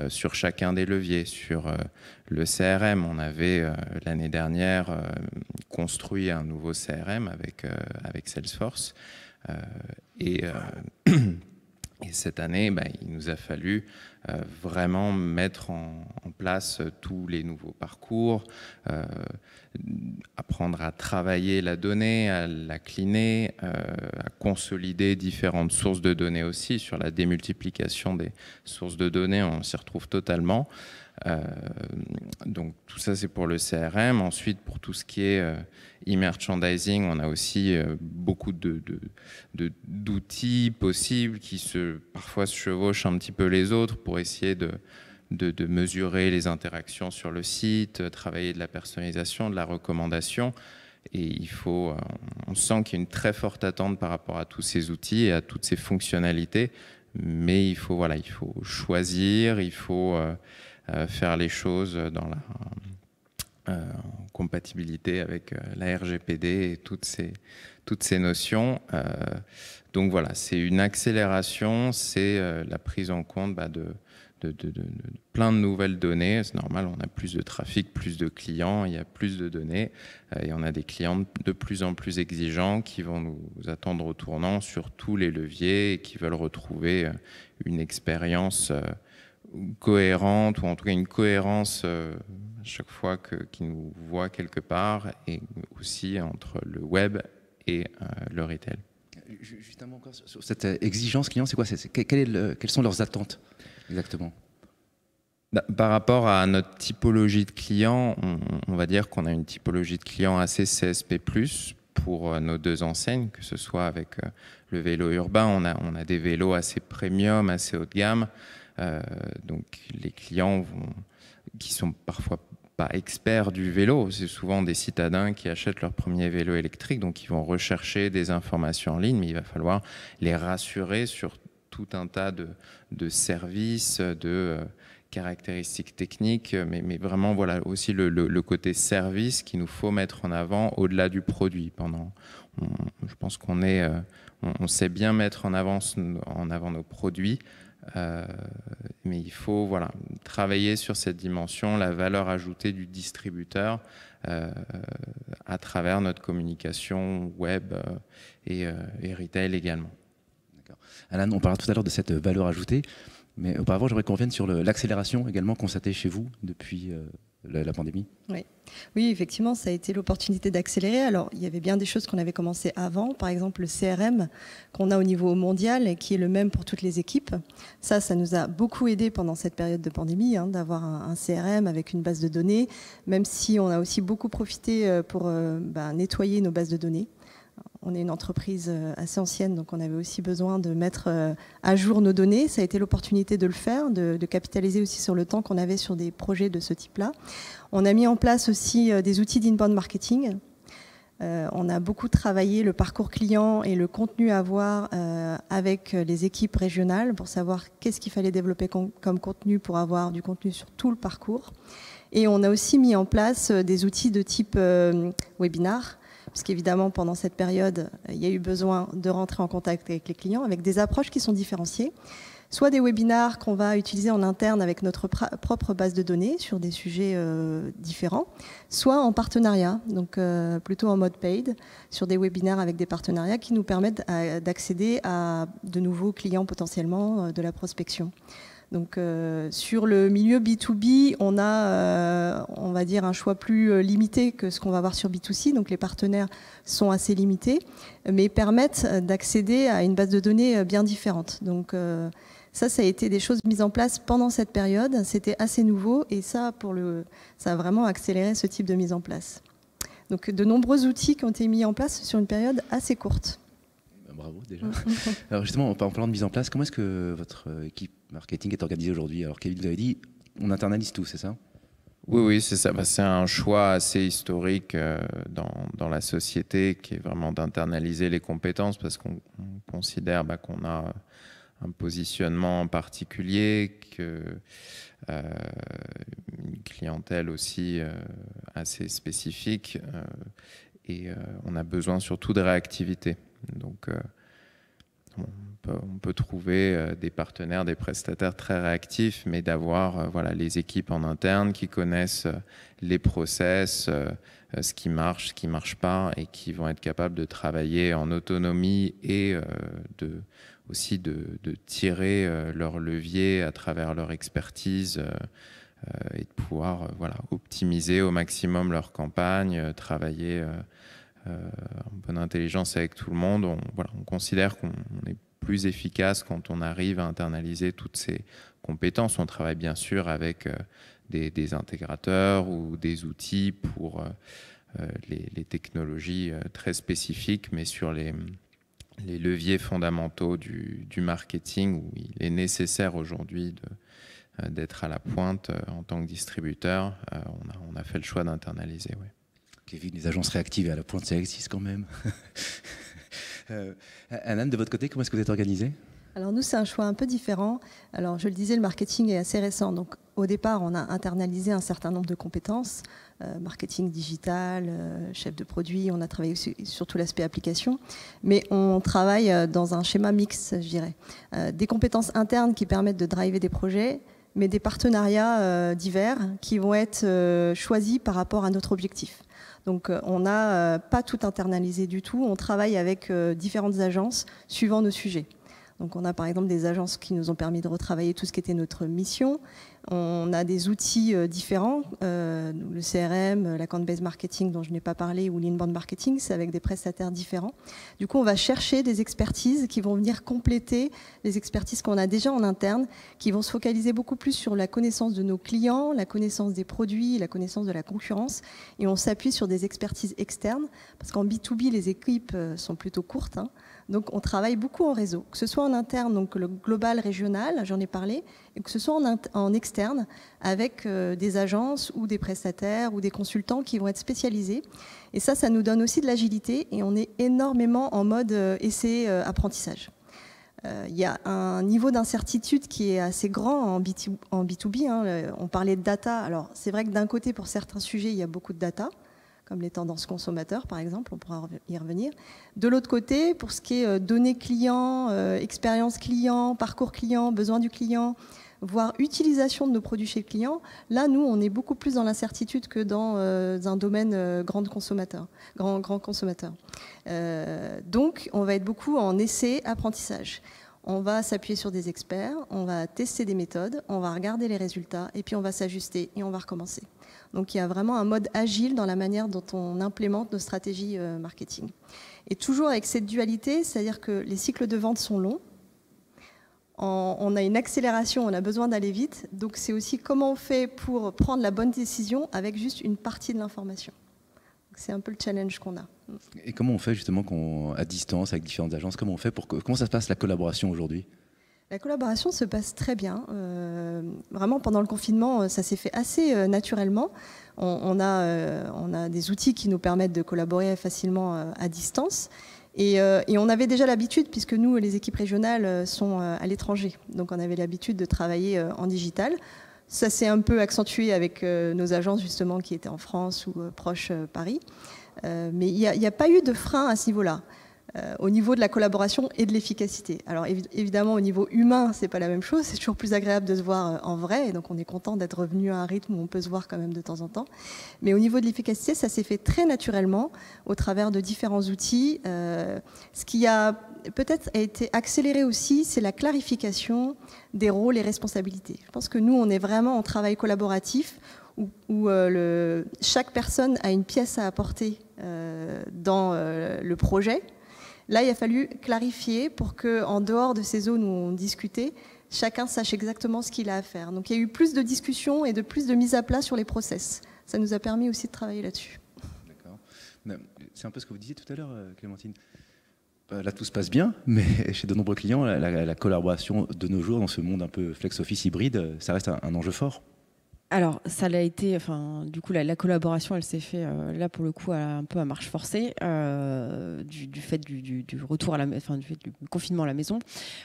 sur chacun des leviers. Sur le CRM, on avait l'année dernière construit un nouveau CRM avec Salesforce. Et cette année, il nous a fallu vraiment mettre en place tous les nouveaux parcours, apprendre à travailler la donnée, à la cleaner, à consolider différentes sources de données aussi. Sur la démultiplication des sources de données, on s'y retrouve totalement. Donc tout ça, c'est pour le CRM. Ensuite, pour tout ce qui est e-merchandising, on a aussi beaucoup d'outils possibles qui parfois se chevauchent un petit peu les autres pour essayer de mesurer les interactions sur le site, travailler de la personnalisation, de la recommandation. Et on sent qu'il y a une très forte attente par rapport à tous ces outils et à toutes ces fonctionnalités. Mais il faut choisir, il faut faire les choses dans en compatibilité avec la RGPD et toutes ces notions. Donc voilà, c'est une accélération, c'est la prise en compte de plein de nouvelles données. C'est normal, on a plus de trafic, plus de clients, il y a plus de données et on a des clients de plus en plus exigeants qui vont nous attendre au tournant sur tous les leviers et qui veulent retrouver une expérience cohérente ou en tout cas une cohérence à chaque fois qu'ils nous voient quelque part et aussi entre le web et le retail. Justement encore sur cette exigence client, c'est quoi? Quelles sont leurs attentes exactement? Par rapport à notre typologie de clients, on va dire qu'on a une typologie de clients assez CSP+, pour nos deux enseignes, que ce soit avec le vélo urbain, on a des vélos assez premium, assez haut de gamme. Donc les clients qui sont parfois pas experts du vélo, c'est souvent des citadins qui achètent leur premier vélo électrique, donc ils vont rechercher des informations en ligne, mais il va falloir les rassurer sur tout un tas de services, de caractéristiques techniques, mais vraiment voilà aussi le côté service qu'il nous faut mettre en avant au-delà du produit. Je pense on sait bien mettre en avant nos produits, mais il faut travailler sur cette dimension, la valeur ajoutée du distributeur à travers notre communication web et retail également. Alan, on parlera tout à l'heure de cette valeur ajoutée, mais auparavant, j'aimerais qu'on revienne sur l'accélération également constatée chez vous depuis la pandémie. Oui, effectivement, ça a été l'opportunité d'accélérer. Alors, il y avait bien des choses qu'on avait commencé avant, par exemple le CRM qu'on a au niveau mondial et qui est le même pour toutes les équipes. Ça nous a beaucoup aidé pendant cette période de pandémie, d'avoir un CRM avec une base de données, même si on a aussi beaucoup profité pour nettoyer nos bases de données. On est une entreprise assez ancienne, donc on avait aussi besoin de mettre à jour nos données. Ça a été l'opportunité de le faire, de capitaliser aussi sur le temps qu'on avait sur des projets de ce type-là. On a mis en place aussi des outils d'inbound marketing. On a beaucoup travaillé le parcours client et le contenu à avoir avec les équipes régionales pour savoir qu'est-ce qu'il fallait développer comme contenu pour avoir du contenu sur tout le parcours. Et on a aussi mis en place des outils de type webinar, puisqu'évidemment, pendant cette période, il y a eu besoin de rentrer en contact avec les clients, avec des approches qui sont différenciées. Soit des webinars qu'on va utiliser en interne avec notre propre base de données sur des sujets différents, soit en partenariat, donc plutôt en mode paid, sur des webinars avec des partenariats qui nous permettent d'accéder à de nouveaux clients potentiellement de la prospection. Donc sur le milieu B2B, on a, on va dire, un choix plus limité que ce qu'on va voir sur B2C. Donc les partenaires sont assez limités, mais permettent d'accéder à une base de données bien différente. Donc ça a été des choses mises en place pendant cette période. C'était assez nouveau et ça a vraiment accéléré ce type de mise en place. Donc de nombreux outils qui ont été mis en place sur une période assez courte. Bravo déjà. Alors justement, en parlant de mise en place, comment est-ce que votre équipe marketing est organisée aujourd'hui? Alors Kevin, vous avez dit, on internalise tout, c'est ça? Oui, c'est ça. C'est un choix assez historique dans la société qui est vraiment d'internaliser les compétences parce qu'on considère qu'on a un positionnement particulier, une clientèle aussi assez spécifique et on a besoin surtout de réactivité. Donc, on peut trouver des partenaires, des prestataires très réactifs, mais d'avoir les équipes en interne qui connaissent les process, ce qui marche pas, et qui vont être capables de travailler en autonomie et aussi de tirer leur levier à travers leur expertise et de pouvoir optimiser au maximum leur campagne, travailler en bonne intelligence avec tout le monde. On considère qu'on est plus efficace quand on arrive à internaliser toutes ces compétences. On travaille bien sûr avec des intégrateurs ou des outils pour les technologies très spécifiques, mais sur les leviers fondamentaux du marketing, où il est nécessaire aujourd'hui d'être à la pointe en tant que distributeur, on a fait le choix d'internaliser. Ouais. Kevin, les agences réactives et à la pointe, ça existe quand même. Anne, de votre côté, comment est-ce que vous êtes organisée? Alors nous, c'est un choix un peu différent. Alors je le disais, le marketing est assez récent. Donc au départ, on a internalisé un certain nombre de compétences. Marketing digital, chef de produit, on a travaillé sur tout l'aspect application. Mais on travaille dans un schéma mixte, je dirais. Des compétences internes qui permettent de driver des projets, mais des partenariats divers qui vont être choisis par rapport à notre objectif. Donc on n'a pas tout internalisé du tout, on travaille avec différentes agences suivant nos sujets. Donc on a par exemple des agences qui nous ont permis de retravailler tout ce qui était notre mission. On a des outils différents, le CRM, l'account-based marketing dont je n'ai pas parlé, ou l'inbound marketing, c'est avec des prestataires différents. Du coup, on va chercher des expertises qui vont venir compléter les expertises qu'on a déjà en interne, qui vont se focaliser beaucoup plus sur la connaissance de nos clients, la connaissance des produits, la connaissance de la concurrence, et on s'appuie sur des expertises externes, parce qu'en B2B, les équipes sont plutôt courtes, hein. Donc on travaille beaucoup en réseau, que ce soit en interne, donc le global, régional, j'en ai parlé, et que ce soit en externe, avec des agences ou des prestataires ou des consultants qui vont être spécialisés. Et ça nous donne aussi de l'agilité, et on est énormément en mode essai-apprentissage. Il y a un niveau d'incertitude qui est assez grand en B2B. Hein. On parlait de data. Alors c'est vrai que d'un côté, pour certains sujets, il y a beaucoup de data, comme les tendances consommateurs, par exemple, on pourra y revenir. De l'autre côté, pour ce qui est données clients, expérience client, parcours client, besoin du client, voire utilisation de nos produits chez le client, là, nous, on est beaucoup plus dans l'incertitude que dans un domaine grand consommateur. Donc, on va être beaucoup en essai, apprentissage. On va s'appuyer sur des experts, on va tester des méthodes, on va regarder les résultats, et puis on va s'ajuster et on va recommencer. Donc il y a vraiment un mode agile dans la manière dont on implémente nos stratégies marketing. Et toujours avec cette dualité, c'est-à-dire que les cycles de vente sont longs, on a une accélération, on a besoin d'aller vite, donc c'est aussi comment on fait pour prendre la bonne décision avec juste une partie de l'information. C'est un peu le challenge qu'on a. Et comment on fait justement à distance, avec différentes agences, comment ça se passe la collaboration aujourd'hui ? La collaboration se passe très bien. Vraiment, pendant le confinement, ça s'est fait assez naturellement. On a des outils qui nous permettent de collaborer facilement à distance. Et on avait déjà l'habitude, puisque nous, les équipes régionales, sont à l'étranger. Donc on avait l'habitude de travailler en digital. Ça s'est un peu accentué avec nos agences, justement, qui étaient en France ou proche Paris. Mais il n'y a pas eu de frein à ce niveau-là. Au niveau de la collaboration et de l'efficacité. Alors évidemment, au niveau humain, c'est pas la même chose. C'est toujours plus agréable de se voir en vrai, et donc on est content d'être revenu à un rythme où on peut se voir quand même de temps en temps. Mais au niveau de l'efficacité, ça s'est fait très naturellement au travers de différents outils. Ce qui a peut-être été accéléré aussi, c'est la clarification des rôles et responsabilités. Je pense que nous, on est vraiment en travail collaboratif où chaque personne a une pièce à apporter dans le projet. Là, il a fallu clarifier pour qu'en dehors de ces zones où on discutait, chacun sache exactement ce qu'il a à faire. Donc il y a eu plus de discussions et plus de mise à plat sur les process. Ça nous a permis aussi de travailler là-dessus. D'accord. C'est un peu ce que vous disiez tout à l'heure, Clémentine. Là, tout se passe bien, mais chez de nombreux clients, la collaboration de nos jours, dans ce monde un peu flex-office hybride, ça reste un enjeu fort. Alors, ça l'a été, enfin, du coup, la collaboration, elle s'est faite, là, pour le coup, un peu à marche forcée, du fait du retour du fait du confinement à la maison.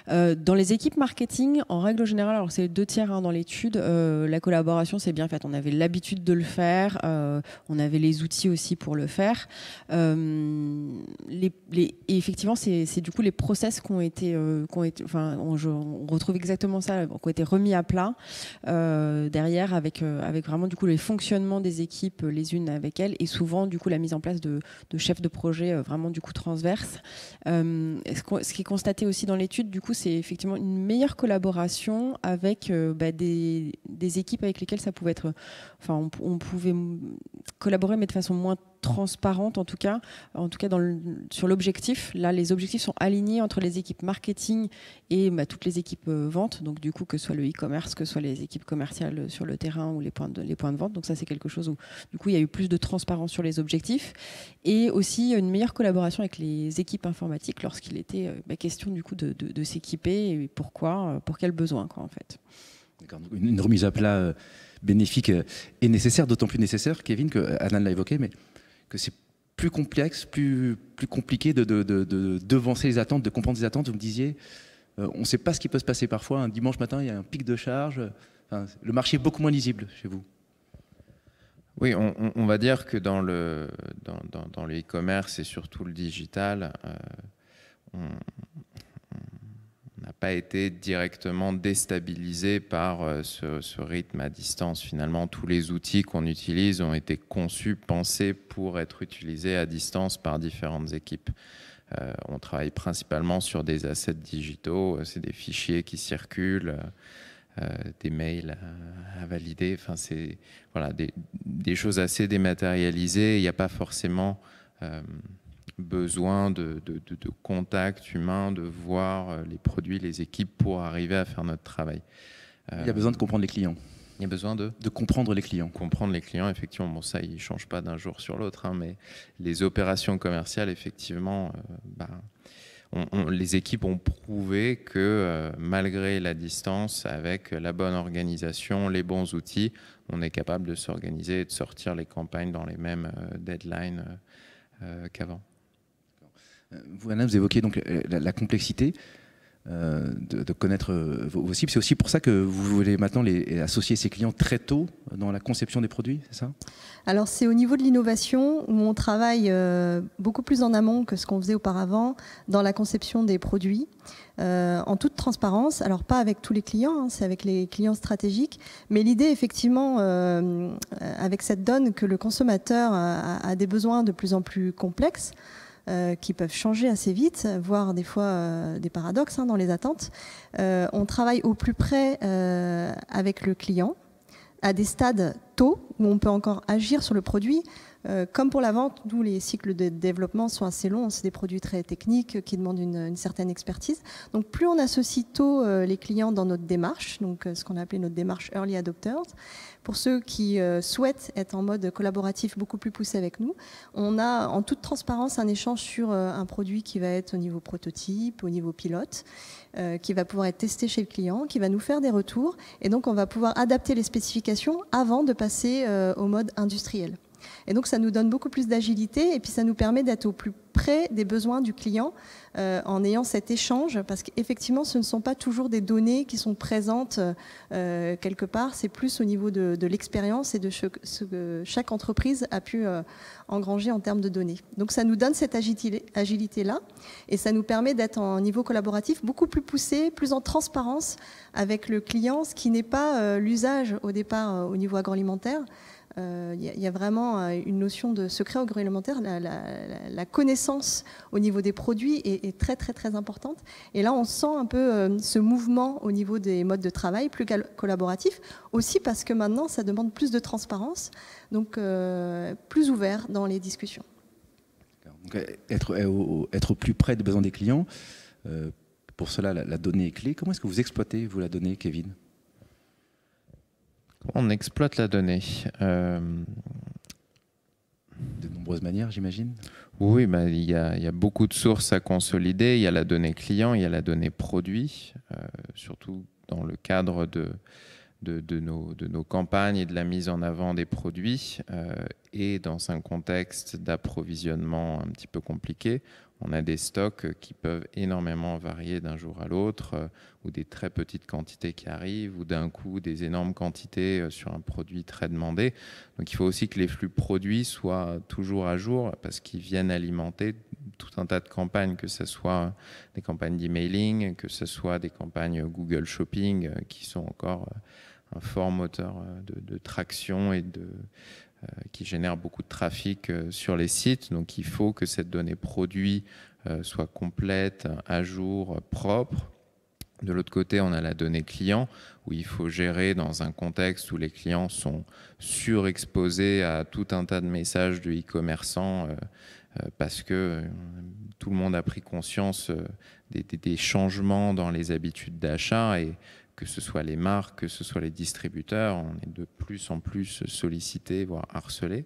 Dans les équipes marketing, en règle générale, alors c'est 2/3 dans l'étude, la collaboration, c'est bien fait. On avait l'habitude de le faire, on avait les outils aussi pour le faire. Et effectivement, c'est du coup les process qui ont été enfin, on retrouve exactement ça, qui ont été remis à plat derrière avec vraiment du coup les fonctionnements des équipes les unes avec elles, et souvent du coup la mise en place de chefs de projet vraiment du coup transverses. Ce qui est constaté aussi dans l'étude, du coup, c'est effectivement une meilleure collaboration avec des équipes avec lesquelles ça pouvait être, enfin on pouvait collaborer mais de façon moins transparente en tout cas sur l'objectif. Là, les objectifs sont alignés entre les équipes marketing et toutes les équipes vente, donc du coup que ce soit le e-commerce, que ce soit les équipes commerciales sur le terrain ou les points de vente. Donc ça, c'est quelque chose où du coup il y a eu plus de transparence sur les objectifs, et aussi une meilleure collaboration avec les équipes informatiques lorsqu'il était question du coup de s'équiper, et pourquoi, pour quels besoins quoi en fait. D'accord. Une remise à plat bénéfique et nécessaire, d'autant plus nécessaire, Kevin, que Anna l'a évoqué, mais que c'est plus complexe, plus compliqué de devancer les attentes, de comprendre les attentes. Vous me disiez, on ne sait pas ce qui peut se passer parfois. Un dimanche matin, il y a un pic de charge. Enfin, le marché est beaucoup moins lisible chez vous. Oui, on va dire que dans le e-commerce et surtout le digital, on n'a pas été directement déstabilisé par ce rythme à distance. Finalement, tous les outils qu'on utilise ont été conçus, pensés pour être utilisés à distance par différentes équipes. On travaille principalement sur des assets digitaux, c'est des fichiers qui circulent. des mails à valider. Enfin, c'est voilà, des choses assez dématérialisées. Il n'y a pas forcément besoin de contact humain, de voir les produits, les équipes pour arriver à faire notre travail. Il y a besoin de comprendre les clients. Il y a besoin de comprendre les clients. Comprendre les clients, effectivement. Bon, ça, il ne change pas d'un jour sur l'autre, hein, mais les opérations commerciales, effectivement, les équipes ont prouvé que malgré la distance, avec la bonne organisation, les bons outils, on est capable de s'organiser et de sortir les campagnes dans les mêmes deadlines qu'avant. Vous, Anna, vous évoquez donc la complexité de connaître vos cibles. C'est aussi pour ça que vous voulez maintenant associer ces clients très tôt dans la conception des produits, c'est ça? Alors c'est au niveau de l'innovation où on travaille beaucoup plus en amont que ce qu'on faisait auparavant dans la conception des produits, en toute transparence. Alors pas avec tous les clients, hein, c'est avec les clients stratégiques, mais l'idée effectivement, avec cette donne que le consommateur a des besoins de plus en plus complexes, qui peuvent changer assez vite, voire des fois des paradoxes dans les attentes. On travaille au plus près avec le client, à des stades tôt où on peut encore agir sur le produit. Comme pour la vente, d'où les cycles de développement sont assez longs, c'est des produits très techniques qui demandent une certaine expertise. Donc plus on associe tôt les clients dans notre démarche, donc ce qu'on a appelé notre démarche Early Adopters, pour ceux qui souhaitent être en mode collaboratif beaucoup plus poussé avec nous, on a en toute transparence un échange sur un produit qui va être au niveau prototype, au niveau pilote, qui va pouvoir être testé chez le client, qui va nous faire des retours, et donc on va pouvoir adapter les spécifications avant de passer au mode industriel. Et donc ça nous donne beaucoup plus d'agilité et puis ça nous permet d'être au plus près des besoins du client en ayant cet échange, parce qu'effectivement ce ne sont pas toujours des données qui sont présentes quelque part, c'est plus au niveau de l'expérience et de ce que chaque entreprise a pu engranger en termes de données. Donc ça nous donne cette agilité-là et ça nous permet d'être en niveau collaboratif beaucoup plus poussé, plus en transparence avec le client, ce qui n'est pas l'usage au départ au niveau agroalimentaire. Il y a vraiment une notion de secret agroalimentaire, la connaissance au niveau des produits est très très très importante. Et là, on sent un peu ce mouvement au niveau des modes de travail plus collaboratifs, aussi parce que maintenant, ça demande plus de transparence, donc plus ouvert dans les discussions. Donc, être au plus près des besoins des clients, pour cela, la donnée est clé. Comment est-ce que vous exploitez, vous, la donnée, Kevin ? On exploite la donnée. De nombreuses manières, j'imagine. Oui, il y a beaucoup de sources à consolider. Il y a la donnée client, il y a la donnée produit, surtout dans le cadre de nos campagnes et de la mise en avant des produits. Et dans un contexte d'approvisionnement un petit peu compliqué, on a des stocks qui peuvent énormément varier d'un jour à l'autre, ou des très petites quantités qui arrivent, ou d'un coup des énormes quantités sur un produit très demandé. Donc il faut aussi que les flux produits soient toujours à jour, parce qu'ils viennent alimenter tout un tas de campagnes, que ce soit des campagnes d'emailing, que ce soit des campagnes Google Shopping, qui sont encore un fort moteur de traction et qui génère beaucoup de trafic sur les sites. Donc il faut que cette donnée produit soit complète, à jour, propre. De l'autre côté, on a la donnée client, où il faut gérer dans un contexte où les clients sont surexposés à tout un tas de messages de e-commerçants, parce que tout le monde a pris conscience des changements dans les habitudes d'achat, et que ce soit les marques, que ce soit les distributeurs, on est de plus en plus sollicités, voire harcelés.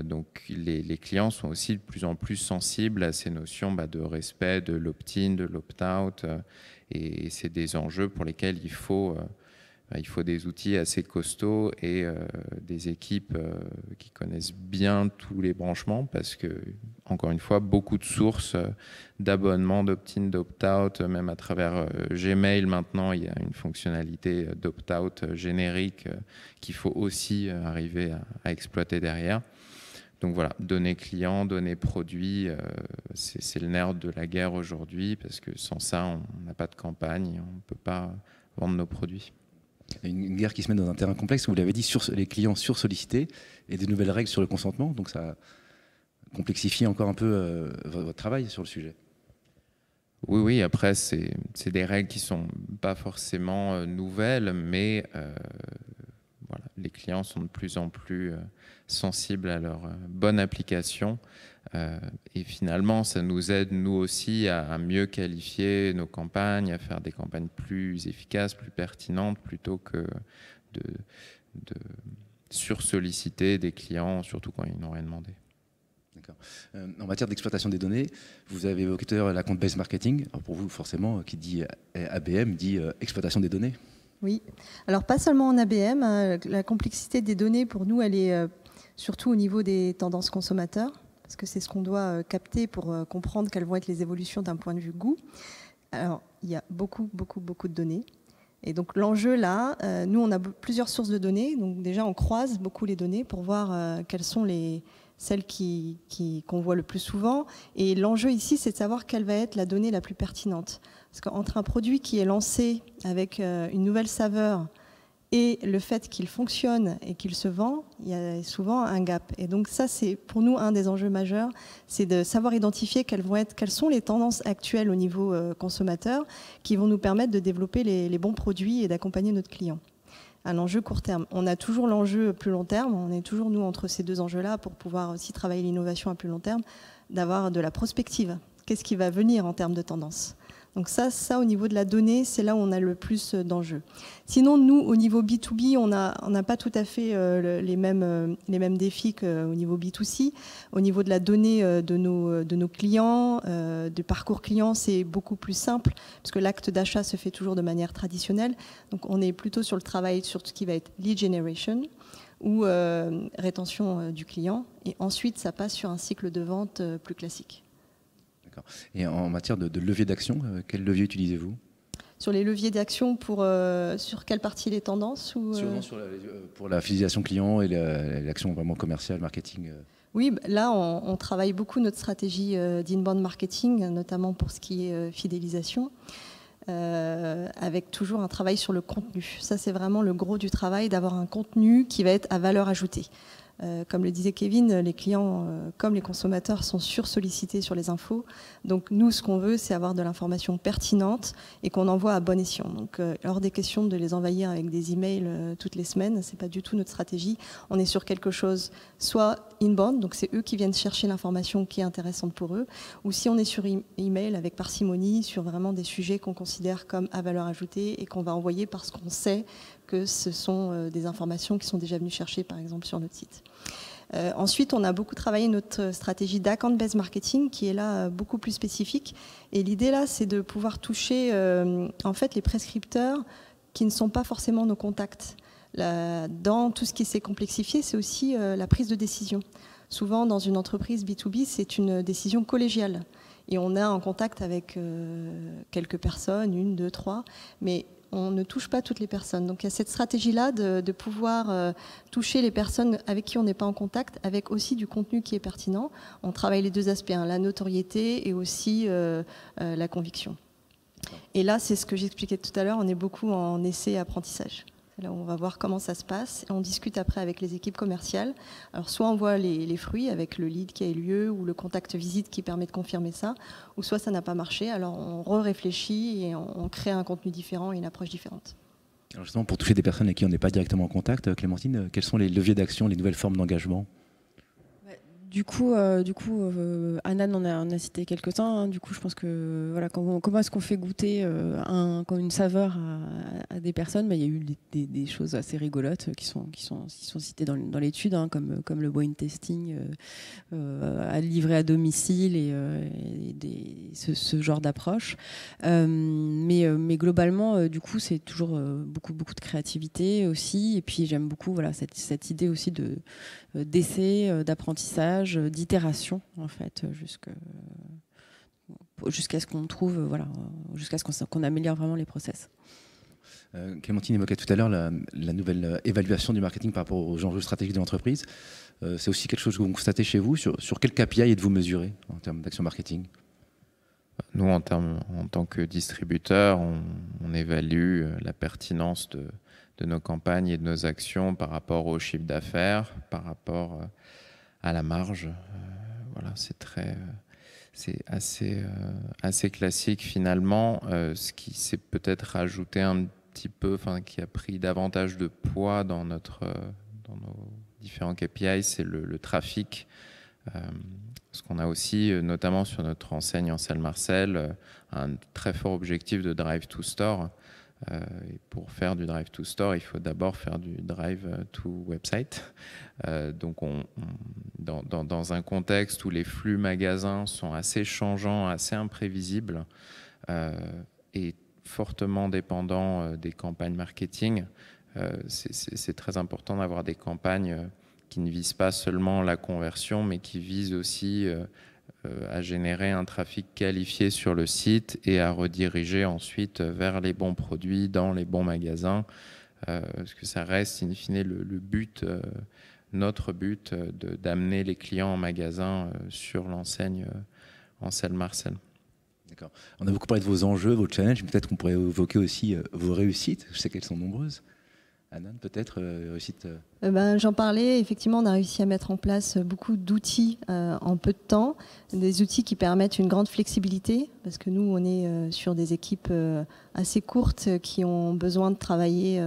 Donc les clients sont aussi de plus en plus sensibles à ces notions de respect, de l'opt-in, de l'opt-out. Et c'est des enjeux pour lesquels il faut des outils assez costauds et des équipes qui connaissent bien tous les branchements, parce que, encore une fois, beaucoup de sources d'abonnements, d'opt-in, d'opt-out, même à travers Gmail maintenant, il y a une fonctionnalité d'opt-out générique qu'il faut aussi arriver à exploiter derrière. Donc voilà, données clients, données produits, c'est le nerf de la guerre aujourd'hui, parce que sans ça, on n'a pas de campagne, on ne peut pas vendre nos produits. Une guerre qui se met dans un terrain complexe, vous l'avez dit, sur les clients sursollicités et des nouvelles règles sur le consentement. Donc ça complexifie encore un peu votre travail sur le sujet. Oui, après, c'est des règles qui ne sont pas forcément nouvelles, mais voilà, les clients sont de plus en plus sensibles à leur bonne application. Et finalement, ça nous aide, nous aussi, à mieux qualifier nos campagnes, à faire des campagnes plus efficaces, plus pertinentes, plutôt que de sursolliciter des clients, surtout quand ils n'ont rien demandé. D'accord. En matière d'exploitation des données, vous avez évoqué tout à l'heure la compte-based marketing. Alors pour vous, forcément, qui dit ABM dit exploitation des données. Oui, alors pas seulement en ABM, la complexité des données pour nous, elle est surtout au niveau des tendances consommateurs, parce que c'est ce qu'on doit capter pour comprendre quelles vont être les évolutions d'un point de vue goût. Alors, il y a beaucoup de données. Et donc l'enjeu là, nous on a plusieurs sources de données, donc déjà on croise beaucoup les données pour voir quelles sont celles qu'on voit le plus souvent. Et l'enjeu ici, c'est de savoir quelle va être la donnée la plus pertinente. Parce qu'entre un produit qui est lancé avec une nouvelle saveur et le fait qu'il fonctionne et qu'il se vend, il y a souvent un gap. Et donc ça, c'est pour nous un des enjeux majeurs, c'est de savoir identifier quelles sont les tendances actuelles au niveau consommateur qui vont nous permettre de développer les bons produits et d'accompagner notre client. Un enjeu court terme. On a toujours l'enjeu plus long terme, on est toujours nous entre ces deux enjeux-là pour pouvoir aussi travailler l'innovation à plus long terme, d'avoir de la prospective. Qu'est-ce qui va venir en termes de tendance ? Donc ça, au niveau de la donnée, c'est là où on a le plus d'enjeux. Sinon, nous, au niveau B2B, on n'a pas tout à fait les mêmes défis qu'au niveau B2C. Au niveau de la donnée de nos clients, du parcours client, c'est beaucoup plus simple, parce que l'acte d'achat se fait toujours de manière traditionnelle. Donc on est plutôt sur le travail sur tout ce qui va être lead generation ou rétention du client. Et ensuite, ça passe sur un cycle de vente plus classique. Et en matière de levier d'action, quel levier utilisez-vous ? Sur les leviers d'action, sur quelle partie les tendances ou Sûrement pour la fidélisation client et l'action vraiment commerciale, marketing. Oui, là, on travaille beaucoup notre stratégie d'inbound marketing, notamment pour ce qui est fidélisation, avec toujours un travail sur le contenu. Ça, c'est vraiment le gros du travail, d'avoir un contenu qui va être à valeur ajoutée. Comme le disait Kevin, les clients comme les consommateurs sont sursollicités sur les infos. Donc nous, ce qu'on veut, c'est avoir de l'information pertinente et qu'on envoie à bon escient. Donc hors des questions de les envahir avec des emails toutes les semaines, c'est pas du tout notre stratégie. On est sur quelque chose soit inbound, donc c'est eux qui viennent chercher l'information qui est intéressante pour eux, ou si on est sur email avec parcimonie sur vraiment des sujets qu'on considère comme à valeur ajoutée et qu'on va envoyer parce qu'on sait que ce sont des informations qui sont déjà venues chercher, par exemple, sur notre site. Ensuite, on a beaucoup travaillé notre stratégie d'account-based marketing, qui est là beaucoup plus spécifique. Et l'idée, là, c'est de pouvoir toucher en fait, les prescripteurs qui ne sont pas forcément nos contacts. Dans tout ce qui s'est complexifié, c'est aussi la prise de décision. Souvent, dans une entreprise B2B, c'est une décision collégiale. Et on est en contact avec quelques personnes, 1, 2, 3, mais on ne touche pas toutes les personnes. Donc il y a cette stratégie-là de pouvoir toucher les personnes avec qui on n'est pas en contact, avec aussi du contenu qui est pertinent. On travaille les deux aspects, la notoriété et aussi la conviction. Et là, c'est ce que j'expliquais tout à l'heure, on est beaucoup en essai et apprentissage. C'est là où on va voir comment ça se passe. Et on discute après avec les équipes commerciales. Alors soit on voit les fruits avec le lead qui a eu lieu ou le contact visite qui permet de confirmer ça, ou soit ça n'a pas marché. Alors on réfléchit et on crée un contenu différent et une approche différente. Alors justement, pour toucher des personnes avec qui on n'est pas directement en contact, Clémentine, quels sont les leviers d'action, les nouvelles formes d'engagement ? Du coup, Anan en a cité quelques-uns. Du coup, je pense que voilà, comment est-ce qu'on fait goûter une saveur à des personnes, il y a eu des choses assez rigolotes qui sont citées dans l'étude, comme le wine testing à livrer à domicile et ce genre d'approche. Mais globalement, du coup, c'est toujours beaucoup de créativité aussi. Et puis j'aime beaucoup cette idée aussi d'essai, d'apprentissage, d'itération en fait, jusqu'à ce qu'on trouve, jusqu'à ce qu'on améliore vraiment les process. Clémentine évoquait tout à l'heure la nouvelle évaluation du marketing par rapport aux enjeux stratégiques de l'entreprise. C'est aussi quelque chose que vous constatez chez vous. Sur quel KPI êtes-vous mesuré en termes d'action marketing ? Nous, en tant que distributeur, on évalue la pertinence de nos campagnes et de nos actions par rapport au chiffre d'affaires, par rapport à la marge. Voilà, c'est c'est assez classique finalement. Ce qui s'est peut-être rajouté un petit peu, qui a pris davantage de poids dans nos différents KPI, c'est le trafic. Parce qu'on a aussi, notamment sur notre enseigne Ancel Marcel, un très fort objectif de drive to store. Et pour faire du drive to store, il faut d'abord faire du drive to website. Donc, dans un contexte où les flux magasins sont assez changeants, assez imprévisibles et fortement dépendants des campagnes marketing, c'est très important d'avoir des campagnes qui ne visent pas seulement la conversion, mais qui visent aussi à générer un trafic qualifié sur le site et à rediriger ensuite vers les bons produits dans les bons magasins, parce que ça reste in fine le but, notre but, d'amener les clients en magasin sur l'enseigne Ancel Marcel. D'accord. On a beaucoup parlé de vos enjeux, vos challenges, mais peut-être qu'on pourrait évoquer aussi vos réussites. Je sais qu'elles sont nombreuses. Anan, peut-être, réussite J'en parlais, effectivement, on a réussi à mettre en place beaucoup d'outils en peu de temps, des outils qui permettent une grande flexibilité, parce que nous, on est sur des équipes assez courtes qui ont besoin de travailler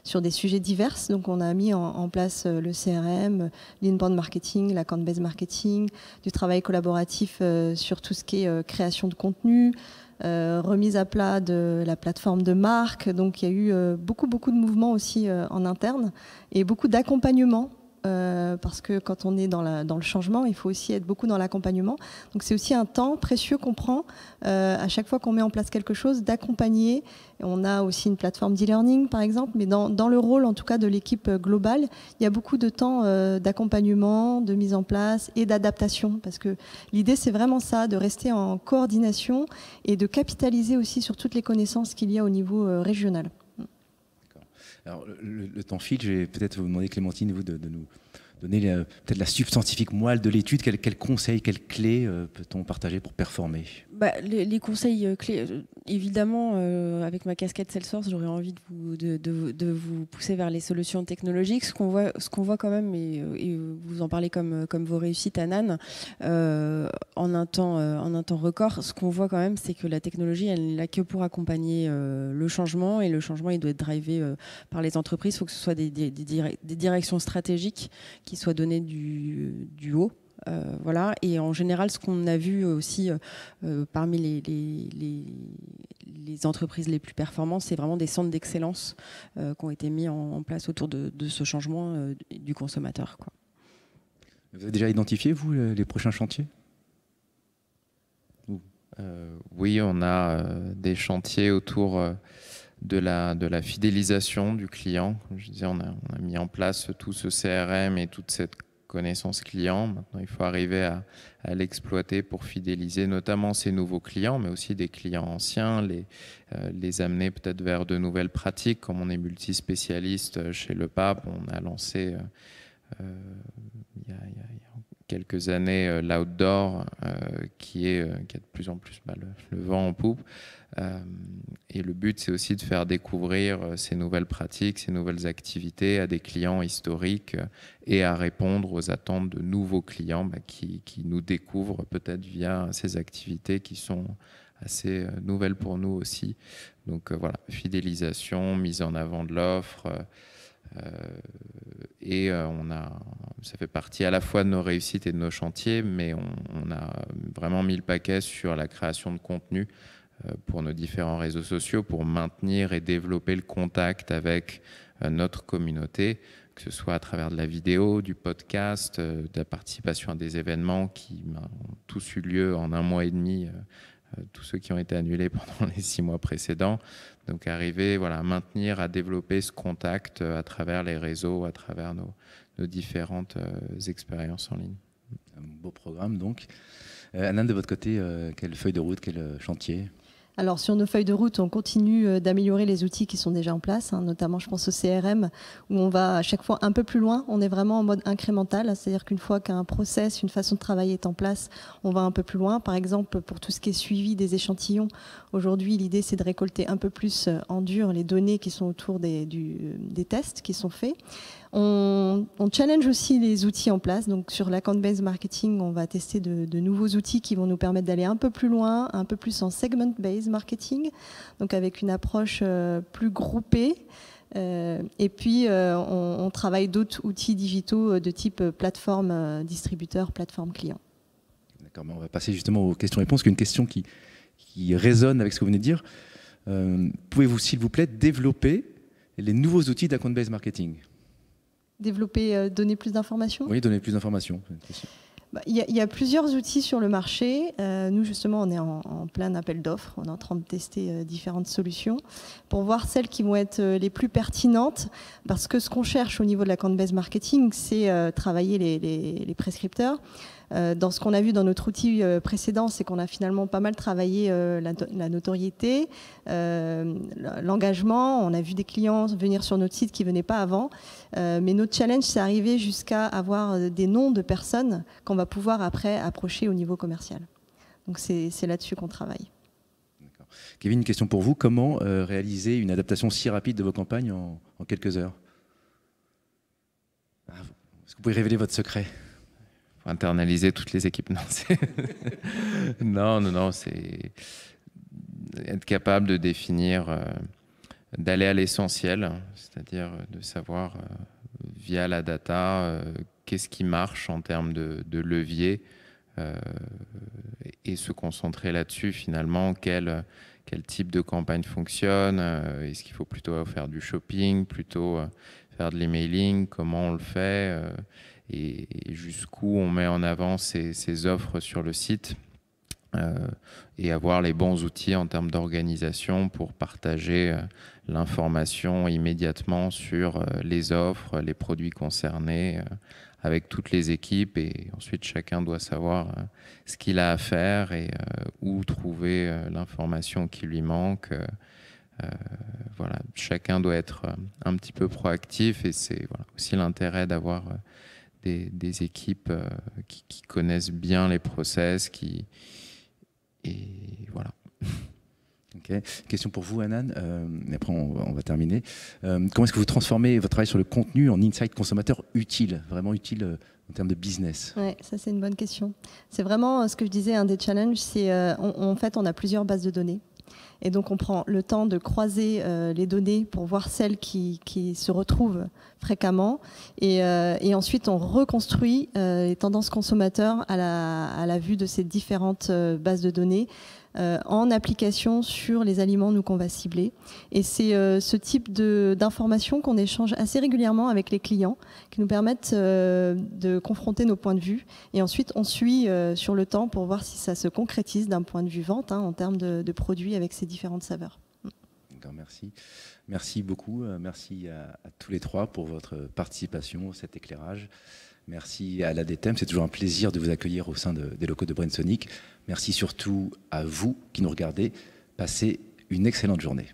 sur des sujets divers. Donc, on a mis en place le CRM, l'inbound marketing, l'account-based marketing, du travail collaboratif sur tout ce qui est création de contenu, remise à plat de la plateforme de marque. Donc il y a eu beaucoup de mouvements aussi en interne et beaucoup d'accompagnement parce que quand on est dans le changement, il faut aussi être beaucoup dans l'accompagnement. Donc c'est aussi un temps précieux qu'on prend à chaque fois qu'on met en place quelque chose, d'accompagner. On a aussi une plateforme d'e-learning par exemple, mais dans le rôle en tout cas de l'équipe globale, il y a beaucoup de temps d'accompagnement, de mise en place et d'adaptation, parce que l'idée c'est vraiment ça, de rester en coordination et de capitaliser aussi sur toutes les connaissances qu'il y a au niveau régional. Alors, le temps file, je vais peut-être vous demander, Clémentine, vous, de nous donner peut-être la substantifique moelle de l'étude. Quels conseils, quelles clés peut-on partager pour performer ? Les conseils clés, évidemment, avec ma casquette Salesforce, j'aurais envie de vous pousser vers les solutions technologiques. Ce qu'on voit quand même, et vous en parlez comme vos réussites, Anan, en un temps record, ce qu'on voit quand même, c'est que la technologie, elle n'est là que pour accompagner le changement, et le changement, il doit être drivé par les entreprises. Il faut que ce soit des directions stratégiques qui soient données du haut. Voilà. Et en général, ce qu'on a vu aussi parmi les entreprises les plus performantes, c'est vraiment des centres d'excellence qui ont été mis en place autour de ce changement du consommateur, quoi. Vous avez déjà identifié, vous, les prochains chantiers ? Oui, on a des chantiers autour de la fidélisation du client. Comme je disais, on a mis en place tout ce CRM et toute cette connaissance client. Maintenant, il faut arriver à l'exploiter pour fidéliser notamment ces nouveaux clients, mais aussi des clients anciens, les amener peut-être vers de nouvelles pratiques. Comme on est multispécialiste chez Le Pape, on a lancé il y a quelques années l'outdoor qui a de plus en plus le vent en poupe. Et le but, c'est aussi de faire découvrir ces nouvelles pratiques, ces nouvelles activités à des clients historiques et à répondre aux attentes de nouveaux clients qui nous découvrent peut-être via ces activités qui sont assez nouvelles pour nous aussi. Donc voilà, fidélisation, mise en avant de l'offre. Et ça fait partie à la fois de nos réussites et de nos chantiers, mais on a vraiment mis le paquet sur la création de contenu pour nos différents réseaux sociaux, pour maintenir et développer le contact avec notre communauté, que ce soit à travers de la vidéo, du podcast, de la participation à des événements qui ont tous eu lieu en 1 mois et demi, tous ceux qui ont été annulés pendant les 6 mois précédents. Donc arriver à maintenir, à développer ce contact à travers les réseaux, à travers nos différentes expériences en ligne. Un beau programme donc. Anan, de votre côté, quelle feuille de route, quel chantier ? Alors sur nos feuilles de route, on continue d'améliorer les outils qui sont déjà en place, notamment je pense au CRM, où on va à chaque fois un peu plus loin. On est vraiment en mode incrémental, c'est-à-dire qu'une fois qu'un process, une façon de travailler est en place, on va un peu plus loin. Par exemple, pour tout ce qui est suivi des échantillons, aujourd'hui l'idée c'est de récolter un peu plus en dur les données qui sont autour des tests qui sont faits. On challenge aussi les outils en place. Donc sur l'account-based marketing, on va tester de nouveaux outils qui vont nous permettre d'aller un peu plus loin, un peu plus en segment-based marketing, donc avec une approche plus groupée. Et puis on travaille d'autres outils digitaux de type plateforme distributeur, plateforme client. D'accord, on va passer justement aux questions-réponses, une question qui résonne avec ce que vous venez de dire. Pouvez-vous, s'il vous plaît, développer les nouveaux outils d'account-based marketing? Développer, donner plus d'informations? Oui, donner plus d'informations. Il y a plusieurs outils sur le marché. Nous, justement, on est en plein appel d'offres. On est en train de tester différentes solutions pour voir celles qui vont être les plus pertinentes. Parce que ce qu'on cherche au niveau de l'account-based marketing, c'est travailler les prescripteurs. Dans ce qu'on a vu dans notre outil précédent, c'est qu'on a finalement pas mal travaillé la notoriété, l'engagement. On a vu des clients venir sur notre site qui ne venaient pas avant. Mais notre challenge, c'est arriver jusqu'à avoir des noms de personnes qu'on va pouvoir après approcher au niveau commercial. Donc c'est là-dessus qu'on travaille. Kevin, une question pour vous. Comment réaliser une adaptation si rapide de vos campagnes en quelques heures? Est-ce que vous pouvez révéler votre secret? Internaliser toutes les équipes. Non, non, c'est être capable de définir, d'aller à l'essentiel, c'est-à-dire de savoir via la data qu'est-ce qui marche en termes de levier et se concentrer là-dessus finalement, quel type de campagne fonctionne, est-ce qu'il faut plutôt faire du shopping, plutôt faire de l'emailing, comment on le fait et jusqu'où on met en avant ces offres sur le site et avoir les bons outils en termes d'organisation pour partager l'information immédiatement sur les offres, les produits concernés avec toutes les équipes et ensuite chacun doit savoir ce qu'il a à faire et où trouver l'information qui lui manque. Voilà, chacun doit être un petit peu proactif et c'est aussi l'intérêt d'avoir des équipes qui connaissent bien les process, et voilà. Okay. Question pour vous, Anan, et après on va terminer. Comment est-ce que vous transformez votre travail sur le contenu en insight consommateur utile, vraiment utile en termes de business? Oui, ça c'est une bonne question. C'est vraiment ce que je disais, un des challenges, c'est en fait on a plusieurs bases de données. Et donc on prend le temps de croiser les données pour voir celles qui se retrouvent fréquemment. Et ensuite on reconstruit les tendances consommateurs à la vue de ces différentes bases de données en application sur les aliments nous qu'on va cibler. Et c'est ce type d'informations qu'on échange assez régulièrement avec les clients qui nous permettent de confronter nos points de vue. Et ensuite, on suit sur le temps pour voir si ça se concrétise d'un point de vue vente en termes de produits avec ces différentes saveurs. D'accord, merci. Merci beaucoup. Merci à tous les trois pour votre participation, cet éclairage. Merci à l'ADTEM, c'est toujours un plaisir de vous accueillir au sein des locaux de Brainsonic. Merci surtout à vous qui nous regardez. Passez une excellente journée.